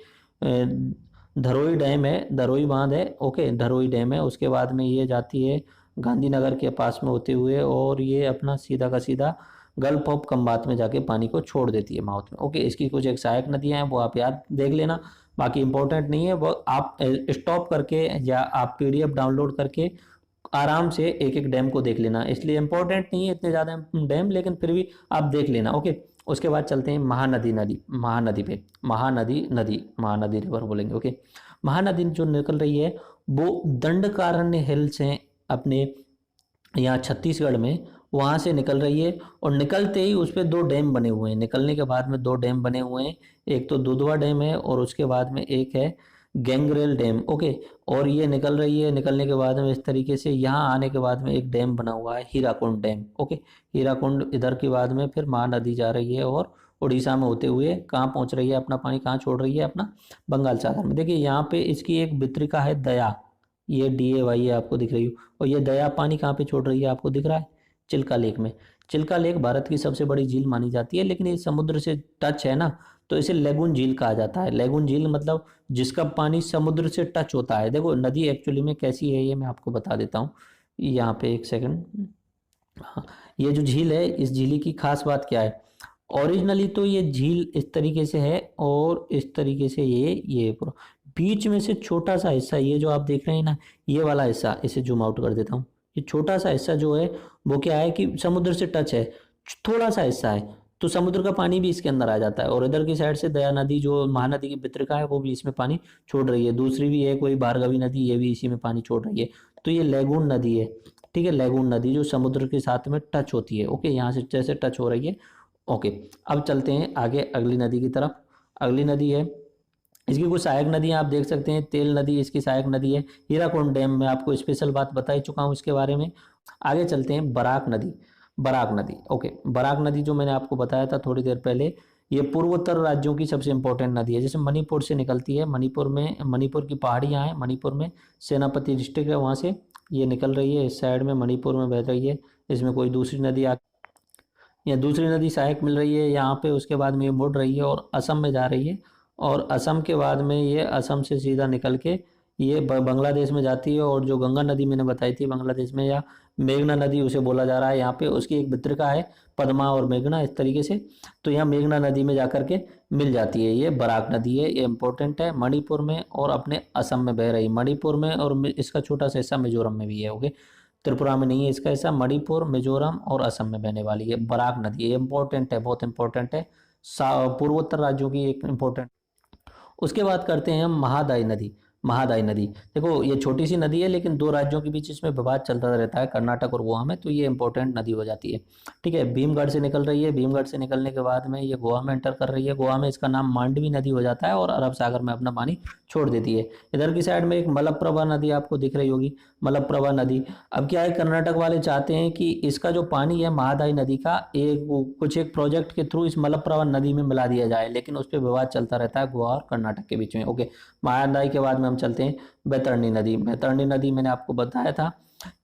धरोई डैम है, धरोई बांध है। ओके, धरोई डैम है। उसके बाद में ये जाती है गांधीनगर के पास में होते हुए और ये अपना सीधा का सीधा गल्फ ऑफ खंबात में जाके पानी को छोड़ देती है माउथ में। ओके, इसकी कुछ एक सहायक नदियां हैं वो आप याद देख लेना, बाकी इंपॉर्टेंट नहीं है, वो आप स्टॉप करके या आप पीडीएफ डाउनलोड करके आराम से एक एक डैम को देख लेना। इसलिए इंपॉर्टेंट नहीं है इतने ज़्यादा डैम, लेकिन फिर भी आप देख लेना। ओके, उसके बाद चलते हैं महानदी नदी। महानदी पे, महानदी नदी, महानदी रिवर बोलेंगे। ओके, महानदी जो निकल रही है वो दंडकारण्य हिल्स हैं अपने यहाँ छत्तीसगढ़ में, वहाँ से निकल रही है और निकलते ही उस पर 2 डैम बने हुए हैं। निकलने के बाद में 2 डैम बने हुए हैं, एक तो दुधवा डैम है और उसके बाद में एक है गैंगरेल डैम। ओके, और ये निकल रही है, निकलने के बाद में इस तरीके से यहाँ आने के बाद में एक डैम बना हुआ है, हीराकुंड डैम। ओके, हीराकुंड इधर के बाद में फिर महानदी जा रही है और उड़ीसा में होते हुए कहाँ पहुँच रही है, अपना पानी कहाँ छोड़ रही है, अपना बंगाल सागर में। देखिए यहाँ पे इसकी एक वितरिका है दया, ये DAY है आपको दिख रही हो, और ये दया पानी कहाँ पे छोड़ रही है आपको दिख रहा है, चिल्का लेक में। चिल्का लेक भारत की सबसे बड़ी झील मानी जाती है, लेकिन ये समुद्र से टच है ना, तो इसे लेगून झील कहा जाता है। लेगून झील मतलब जिसका पानी समुद्र से टच होता है। देखो नदी एक्चुअली में कैसी है ये मैं आपको बता देता हूँ, यहाँ पे एक सेकंड। हाँ, ये जो झील है, इस झील की खास बात क्या है, ओरिजिनली तो ये झील इस तरीके से है और इस तरीके से ये पूरा बीच में से छोटा सा हिस्सा, ये जो आप देख रहे हैं ना, ये वाला हिस्सा, इसे जूम आउट कर देता हूँ। ये छोटा सा हिस्सा जो है वो क्या है कि समुद्र से टच है, थोड़ा सा हिस्सा है, तो समुद्र का पानी भी इसके अंदर आ जाता है। और इधर की साइड से दया नदी जो महानदी की वितरिका है वो भी इसमें पानी छोड़ रही है। दूसरी भी है कोई भार्गवी नदी, ये भी इसी में पानी छोड़ रही है। तो ये लेगून नदी है, ठीक है, लेगून नदी जो समुद्र के साथ में टच होती है। ओके, यहाँ से जैसे टच हो रही है। ओके, अब चलते हैं आगे अगली नदी की तरफ। अगली नदी है, इसकी कुछ सहायक नदियां आप देख सकते हैं। तेल नदी इसकी सहायक नदी है। हीराकुंड डैम में आपको स्पेशल बात बता ही चुका हूँ इसके बारे में। आगे चलते हैं बराक नदी। बराक नदी, ओके, बराक नदी जो मैंने आपको बताया था थोड़ी देर पहले, ये पूर्वोत्तर राज्यों की सबसे इंपॉर्टेंट नदी है। जैसे मणिपुर से निकलती है, मणिपुर में, मणिपुर की पहाड़ियाँ हैं, मणिपुर में सेनापति डिस्ट्रिक्ट है, वहाँ से ये निकल रही है, इस साइड में मणिपुर में बह रही है। इसमें कोई दूसरी नदी या दूसरी नदी सहायक मिल रही है यहाँ पे, उसके बाद में ये मुड़ रही है और असम में जा रही है। और असम के बाद में ये असम से सीधा निकल के ये बांग्लादेश में जाती है। और जो गंगा नदी मैंने बताई थी बांग्लादेश में, या मेघना नदी उसे बोला जा रहा है यहाँ पे, उसकी एक वितरिका है पद्मा और मेघना इस तरीके से। तो यहाँ मेघना नदी में जाकर के मिल जाती है। ये बराक नदी है, ये इंपॉर्टेंट है, मणिपुर में और अपने असम में बह रही, मणिपुर में, और इसका छोटा सा हिस्सा मिजोरम में भी है। ओके, त्रिपुरा में नहीं है इसका हिस्सा, मणिपुर, मिजोरम और असम में बहने वाली है। बराक नदी, ये इंपॉर्टेंट है, बहुत इंपॉर्टेंट है, पूर्वोत्तर राज्यों की एक इंपॉर्टेंट। उसके बाद करते हैं हम महादाई नदी। महादाई नदी देखो ये छोटी सी नदी है लेकिन दो राज्यों के बीच इसमें विवाद चलता रहता है, कर्नाटक और गोवा में, तो ये इंपॉर्टेंट नदी हो जाती है। ठीक है, भीमगढ़ से निकल रही है, भीमगढ़ से निकलने के बाद में ये गोवा में एंटर कर रही है, गोवा में इसका नाम मांडवी नदी हो जाता है और अरब सागर में अपना पानी छोड़ देती है। इधर की साइड में एक मलप्रभा नदी आपको दिख रही होगी, मलप्रभा नदी। अब क्या है, कर्नाटक वाले चाहते हैं कि इसका जो पानी है महादाई नदी का कुछ एक प्रोजेक्ट के थ्रू इस मलप्रभा नदी में मिला दिया जाए, लेकिन उस पर विवाद चलता रहता है गोवा और कर्नाटक के बीच में। ओके, महादाई के बाद में हम चलते हैं बैतरणी नदी। बैतरणी नदी मैंने आपको बताया था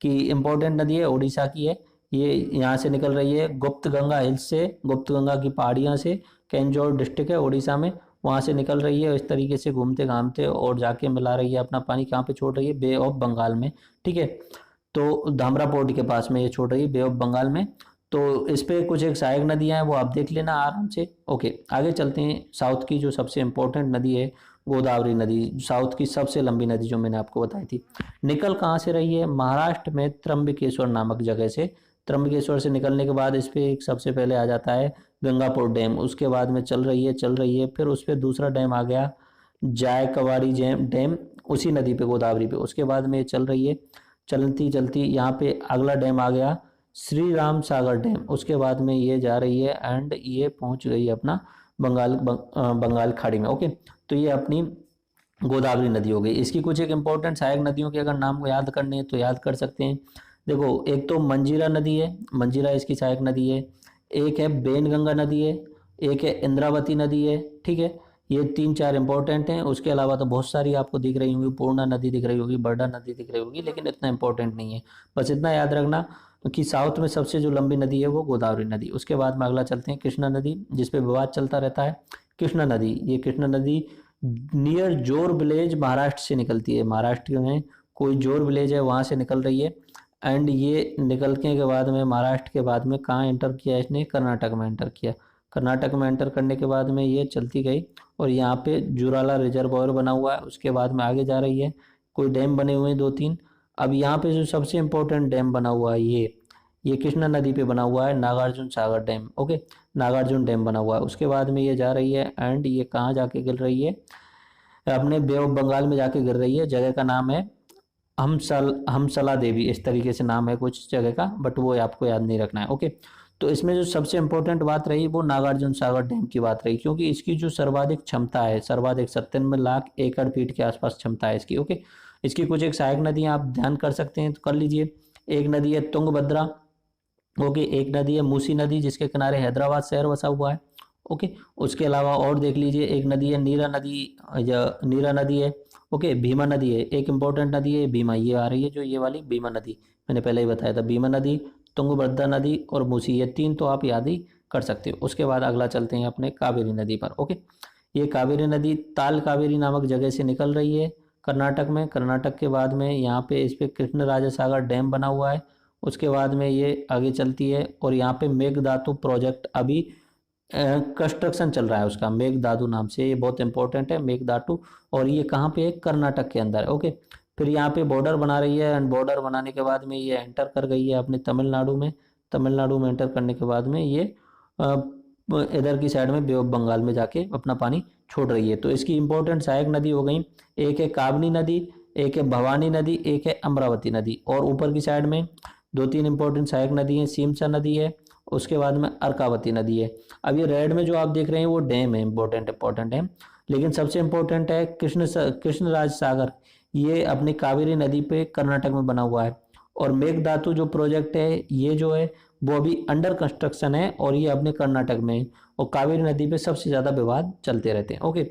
कि इंपॉर्टेंट नदी है, उड़ीसा की है। ये यहाँ से निकल रही है गुप्त गंगा हिल्स से, गुप्त गंगा की पहाड़ियाँ से, केंजोर डिस्ट्रिक्ट है उड़ीसा में, वहां से निकल रही है। इस तरीके से घूमते घामते और जाके मिला रही है अपना पानी, कहाँ पे छोड़ रही है, बे ऑफ बंगाल में। ठीक है, तो धामरा पोर्ट के पास में ये छोड़ रही है, बे ऑफ बंगाल में। तो इस पे कुछ एक सहायक नदियां हैं, वो आप देख लेना आराम से। ओके, आगे चलते हैं। साउथ की जो सबसे इंपॉर्टेंट नदी है गोदावरी नदी, साउथ की सबसे लंबी नदी जो मैंने आपको बताई थी। निकल कहाँ से रही है, महाराष्ट्र में त्र्यंबकेश्वर नामक जगह से। त्र्यंबकेश्वर से निकलने के बाद इस पे एक सबसे पहले आ जाता है गंगापुर डैम, उसके बाद में चल रही है, फिर उस पर दूसरा डैम आ गया जायकवाड़ी डैम, उसी नदी पे गोदावरी पे। उसके बाद में चल रही है, चलती चलती यहाँ पे अगला डैम आ गया श्री राम सागर डैम। उसके बाद में ये जा रही है एंड ये पहुंच गई है अपना बंगाल खाड़ी में। ओके, तो ये अपनी गोदावरी नदी हो गई। इसकी कुछ एक इंपॉर्टेंट सहायक नदियों के अगर नाम को याद करने हैं तो याद कर सकते हैं। देखो, एक तो मंजीरा नदी है, मंजीरा इसकी सहायक नदी है। एक है बेनगंगा नदी है, एक है इंद्रावती नदी है। ठीक है, ये 3-4 इंपॉर्टेंट हैं। उसके अलावा तो बहुत सारी आपको दिख रही होंगी, पूर्णा नदी दिख रही होगी, बरडा नदी दिख रही होगी, लेकिन इतना इंपॉर्टेंट नहीं है। बस इतना याद रखना कि साउथ में सबसे जो लंबी नदी है वो गोदावरी नदी। उसके बाद में अगला चलते हैं कृष्णा नदी, जिसपे विवाद चलता रहता है। कृष्णा नदी, ये कृष्णा नदी नियर जोर विलेज महाराष्ट्र से निकलती है। महाराष्ट्र में कोई जोर विलेज है, वहां से निकल रही है एंड ये निकलने के बाद में महाराष्ट्र के बाद में कहाँ एंटर किया इसने, कर्नाटक में एंटर किया। कर्नाटक में एंटर करने के बाद में ये चलती गई और यहाँ पे जुराला रिजर्वायर बना हुआ है। उसके बाद में आगे जा रही है, कोई डैम बने हुए हैं 2-3। अब यहाँ पे जो सबसे इंपॉर्टेंट डैम बना हुआ है ये कृष्णा नदी पे बना हुआ है, Nagarjuna Sagar dam. Okay, Nagarjuna dam बना हुआ है। उसके बाद में ये जा रही है एंड ये कहाँ जाके गिर रही है, अपने बे ऑफ बंगाल में जाके गिर रही है। जगह का नाम है हमसला देवी, इस तरीके से नाम है कुछ जगह का, बट वो आपको याद नहीं रखना है। ओके, तो इसमें जो सबसे इंपॉर्टेंट बात रही वो नागार्जुन सागर डैम की बात रही, क्योंकि इसकी जो सर्वाधिक क्षमता है, सर्वाधिक 97 लाख एकड़ फीट के आसपास क्षमता है इसकी। ओके, इसकी कुछ एक सहायक नदियां आप ध्यान कर सकते हैं तो कर लीजिए। एक नदी है तुंगभद्रा। ओके, एक नदी है मूसी नदी, जिसके किनारे हैदराबाद शहर बसा हुआ है। ओके, उसके अलावा और देख लीजिए, एक नदी है नीरा नदी है। ओके, भीमा नदी है, एक इंपॉर्टेंट नदी है भीमा, ये आ रही है जो ये वाली भीमा नदी, मैंने पहले ही बताया था। भीमा नदी, तुंगभद्रा नदी और मूसी, ये 3 तो आप याद ही कर सकते हो। उसके बाद अगला चलते हैं अपने कावेरी नदी पर। ओके, ये कावेरी नदी ताल कावेरी नामक जगह से निकल रही है कर्नाटक में। कर्नाटक के बाद में यहाँ पे इस पे कृष्णराजा सागर डैम बना हुआ है। उसके बाद में ये आगे चलती है और यहाँ पे मेघदातु प्रोजेक्ट अभी कंस्ट्रक्शन चल रहा है उसका, मेघदातु नाम से, ये बहुत इंपॉर्टेंट है मेघदातु। और ये कहाँ पे है, कर्नाटक के अंदर। ओके, फिर यहाँ पे बॉर्डर बना रही है एंड बॉर्डर बनाने के बाद में ये एंटर कर गई है अपने तमिलनाडु में। तमिलनाडु में एंटर करने के बाद में ये इधर की साइड में बे ऑफ बंगाल में जाके अपना पानी छोड़ रही है। तो इसकी इंपॉर्टेंट सहायक नदी हो गई, एक है काबनी नदी, एक है भवानी नदी, एक है अमरावती नदी। और ऊपर की साइड में 2-3 इंपॉर्टेंट सहायक नदी है, सीमसा नदी है, उसके बाद में अर्कावती नदी है। अब ये रेड में जो आप देख रहे हैं वो डैम है, इंपॉर्टेंट है, लेकिन सबसे इंपॉर्टेंट है कृष्णराज सागर, ये अपनी कावेरी नदी पे कर्नाटक में बना हुआ है। और मेघदातु जो प्रोजेक्ट है ये जो है वो अभी अंडर कंस्ट्रक्शन है और ये अपने कर्नाटक में है। और कावेरी नदी पे सबसे ज्यादा विवाद चलते रहते हैं। ओके,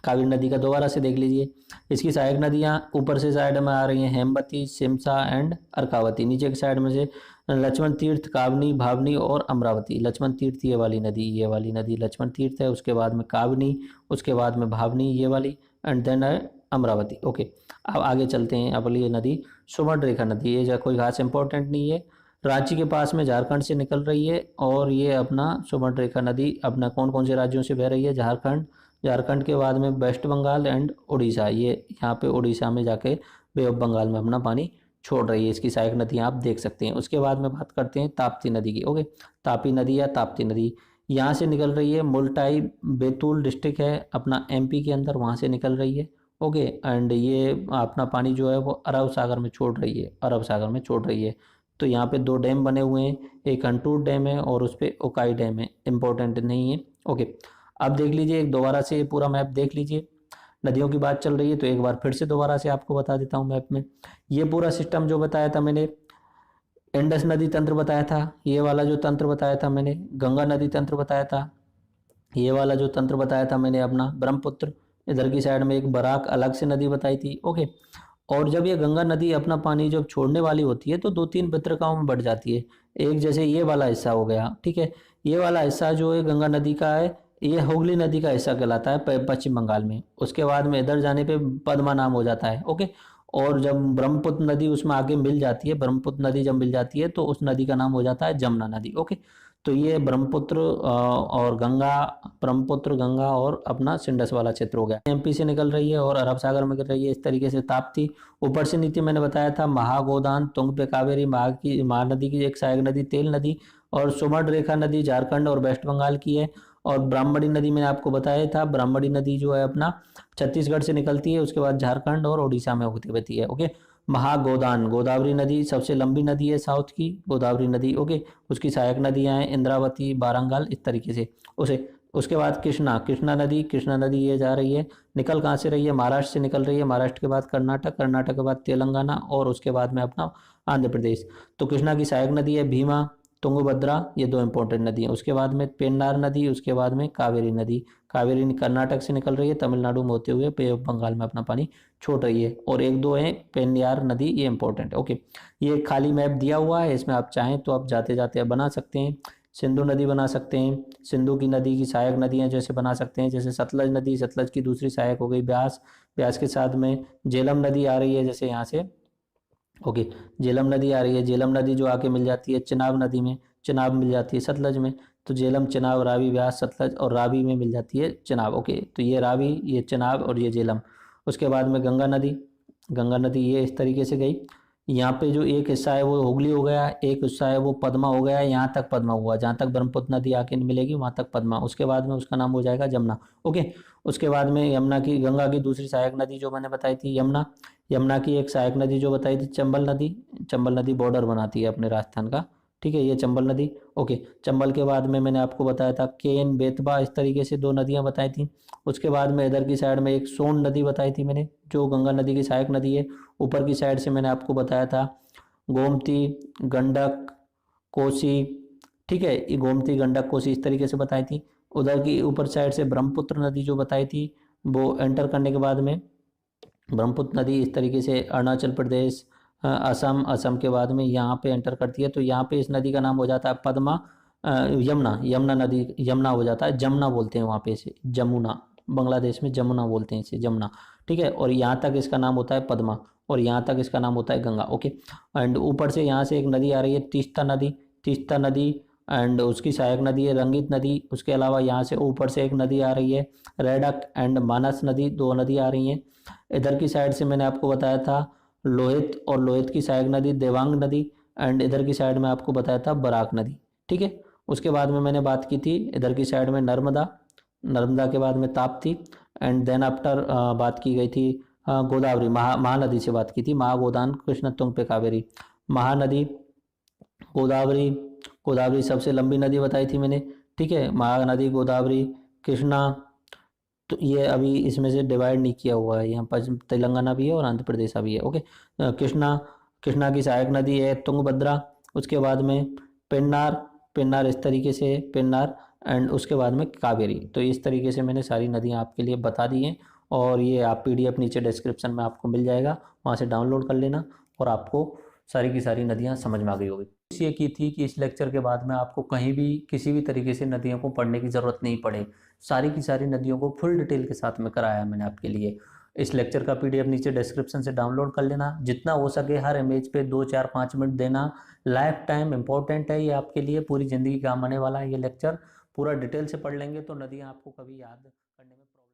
कावेरी नदी का दोबारा से देख लीजिए, इसकी सहायक नदियां ऊपर से साइड में आ रही हैं, हेमवती, सिमसा एंड अर्कावती। नीचे की साइड में से लक्ष्मण तीर्थ, कावनी, भावनी और अमरावती। लक्ष्मण तीर्थ ये वाली नदी लक्ष्मण तीर्थ है, उसके बाद में कावनी, उसके बाद में भावनी ये वाली एंड देन अमरावती। ओके, अब आगे चलते हैं। अब ये नदी सुवर्णरेखा नदी, ये कोई खास इंपॉर्टेंट नहीं है, रांची के पास में झारखंड से निकल रही है। और ये अपना सुवर्णरेखा नदी अपना कौन कौन से राज्यों से बह रही है, झारखंड के बाद में वेस्ट बंगाल एंड उड़ीसा, ये यहाँ पे उड़ीसा में जाके बे ऑफ बंगाल में अपना पानी छोड़ रही है, इसकी सहायक नदियाँ आप देख सकते हैं। उसके बाद में बात करते हैं ताप्ती नदी की। ओके, तापी नदी या ताप्ती नदी यहाँ से निकल रही है, मुल्ताई बैतूल डिस्ट्रिक्ट है अपना एमपी के अंदर, वहाँ से निकल रही है। ओके, एंड ये अपना पानी जो है वो अरब सागर में छोड़ रही है, अरब सागर में छोड़ रही है। तो यहाँ पे दो डैम बने हुए हैं, एक हंटूर डैम है और उस पे ओकाई डैम है, इंपॉर्टेंट नहीं है। ओके, अब देख लीजिए एक दोबारा से पूरा मैप देख लीजिए। नदियों की बात चल रही है तो एक बार फिर से दोबारा से आपको बता देता हूँ मैप में। ये पूरा सिस्टम जो बताया था मैंने, इंडस नदी तंत्र बताया था, ये वाला जो तंत्र बताया था मैंने, गंगा नदी तंत्र बताया था, ये वाला जो तंत्र बताया था मैंने अपना ब्रह्मपुत्र, इधर की साइड में एक बराक अलग से नदी बताई थी। ओके, और जब ये गंगा नदी अपना पानी जब छोड़ने वाली होती है तो दो तीन वितरकाओं में बढ़ जाती है। एक जैसे ये वाला हिस्सा हो गया, ठीक है, ये वाला हिस्सा जो है गंगा नदी का है, ये हुगली नदी का हिस्सा कहलाता है पश्चिम बंगाल में। उसके बाद में इधर जाने पे पद्मा नाम हो जाता है। ओके, और जब ब्रह्मपुत्र नदी उसमें आगे मिल जाती है, ब्रह्मपुत्र नदी जब मिल जाती है तो उस नदी का नाम हो जाता है जमुना नदी। ओके, तो ये ब्रह्मपुत्र और गंगा, ब्रह्मपुत्र गंगा और अपना सिंडस वाला क्षेत्र हो गया, एमपी से निकल रही है और अरब सागर में गिर रही है। इस तरीके से ताप्ती, ऊपर से नीचे मैंने बताया था महागोदान, तुंग पे कावेरी, महानदी की एक सहायक नदी तेल नदी, और सुमड रेखा नदी झारखंड और वेस्ट बंगाल की है। और ब्राह्मणी नदी मैंने आपको बताया था, ब्राह्मणी नदी जो है अपना छत्तीसगढ़ से निकलती है, उसके बाद झारखंड और उड़ीसा में होती बहती है। ओके, महागोदान, गोदावरी नदी सबसे लंबी नदी है साउथ की, गोदावरी नदी। ओके, उसकी सहायक नदियां हैं इंद्रावती, बारंगाल, इस तरीके से उसे। उसके बाद कृष्णा, कृष्णा नदी ये जा रही है, निकल कहाँ से रही है, महाराष्ट्र से निकल रही है, महाराष्ट्र के बाद कर्नाटक, कर्नाटक के बाद तेलंगाना और उसके बाद में अपना आंध्र प्रदेश। तो कृष्णा की सहायक नदी है भीमा, तुंगभद्रा, ये दो इंपॉर्टेंट नदी हैं। उसके बाद में पेन्नार नदी, उसके बाद में कावेरी नदी। कावेरी कर्नाटक से निकल रही है, तमिलनाडु में होते हुए पे बंगाल में अपना पानी छोड़ रही है। और एक दो है पेन्नार नदी, ये इंपॉर्टेंट है। ओके, ये खाली मैप दिया हुआ है, इसमें आप चाहें तो आप जाते जाते बना सकते हैं। सिंधु नदी बना सकते हैं, सिंधु की नदी की सहायक नदियां जैसे बना सकते हैं, जैसे सतलज नदी, सतलज की दूसरी सहायक हो गई ब्यास, ब्यास के साथ में झेलम नदी आ रही है जैसे यहाँ से। ओके, झेलम नदी आ रही है, झेलम नदी जो आके मिल जाती है चिनाब नदी में, चिनाब मिल जाती है सतलज में। तो झेलम, चिनाब, रावी, व्यास, सतलज और रावी में मिल जाती है चिनाब। ओके, तो ये रावी, ये चिनाब और ये झेलम। उसके बाद में गंगा नदी, गंगा नदी ये इस तरीके से गई। यहाँ पे जो एक हिस्सा है वो हुगली हो गया, एक हिस्सा है वो पद्मा हो गया, यहाँ तक पद्मा हुआ, जहाँ तक ब्रह्मपुत्र नदी आके मिलेगी वहां तक पद्मा। उसके बाद में उसका नाम हो जाएगा जमुना। ओके, उसके बाद में यमुना की, गंगा की दूसरी सहायक नदी जो मैंने बताई थी यमुना, यमुना की एक सहायक नदी जो बताई थी चंबल नदी, चंबल नदी बॉर्डर बनाती है अपने राजस्थान का, ठीक है, ये चंबल नदी। ओके, चंबल के बाद में मैंने आपको बताया था केन, बेतबा, इस तरीके से दो नदियां बताई थी। उसके बाद में इधर की साइड में एक सोन नदी बताई थी मैंने, जो गंगा नदी की सहायक नदी है। ऊपर की साइड से मैंने आपको बताया था गोमती, गंडक, कोसी, ठीक है, ये गोमती, गंडक, कोसी इस तरीके से बताई थी। उधर की ऊपर साइड से ब्रह्मपुत्र नदी जो बताई थी, वो एंटर करने के बाद में ब्रह्मपुत्र नदी इस तरीके से अरुणाचल प्रदेश, असम, असम के बाद में यहाँ पे एंटर करती है। तो यहाँ पे इस नदी का नाम हो जाता है पद्मा, यमुना, यमुना नदी, यमुना हो जाता है, जमुना बोलते हैं वहाँ पे इसे, जमुना, बांग्लादेश में जमुना बोलते हैं इसे, जमुना, ठीक है। और यहाँ तक इसका नाम होता है पद्मा, और यहाँ तक इसका नाम होता है गंगा। ओके, एंड ऊपर से यहाँ से एक नदी आ रही है तीस्ता नदी, तीस्ता नदी, एंड उसकी सहायक नदी है रंगित नदी। उसके अलावा यहाँ से ऊपर से एक नदी आ रही है रेडक एंड मानस नदी, दो नदी आ रही हैं। इधर की साइड से मैंने आपको बताया था लोहित, और लोहित की सहायक नदी देवांग नदी, एंड इधर की साइड में आपको बताया था बराक नदी, ठीक है। उसके बाद में मैंने बात की थी इधर की साइड में नर्मदा, नर्मदा के बाद में ताप्ती, एंड देन आफ्टर बात की गई थी गोदावरी, महानदी से बात की थी, महागोदान, कृष्ण, तुंग पे कावेरी, महानदी, गोदावरी, गोदावरी सबसे लंबी नदी बताई थी मैंने, ठीक है, महानदी, गोदावरी, कृष्णा। तो ये अभी इसमें से डिवाइड नहीं किया हुआ है, यहाँ पर तेलंगाना भी है और आंध्र प्रदेश भी है। ओके, कृष्णा, कृष्णा की सहायक नदी है तुंगभद्रा। उसके बाद में पेन्नार, पेन्नार इस तरीके से पेन्नार, एंड उसके बाद में कावेरी। तो इस तरीके से मैंने सारी नदियाँ आपके लिए बता दी हैं, और ये आप पीडीएफ नीचे डिस्क्रिप्शन में आपको मिल जाएगा, वहाँ से डाउनलोड कर लेना, और आपको सारी की सारी नदियाँ समझ में आ गई होगी। ये की थी कि इस लेक्चर के बाद में आपको कहीं भी किसी भी तरीके से नदियों को पढ़ने की ज़रूरत नहीं पड़े, सारी की सारी नदियों को फुल डिटेल के साथ में कराया मैंने आपके लिए। इस लेक्चर का पीडीएफ नीचे डिस्क्रिप्शन से डाउनलोड कर लेना, जितना हो सके हर इमेज पे 2, 4, 5 मिनट देना, लाइफ टाइम इंपॉर्टेंट है ये आपके लिए, पूरी ज़िंदगी काम आने वाला है ये लेक्चर। पूरा डिटेल से पढ़ लेंगे तो नदियाँ आपको कभी याद करने में प्रॉब्लम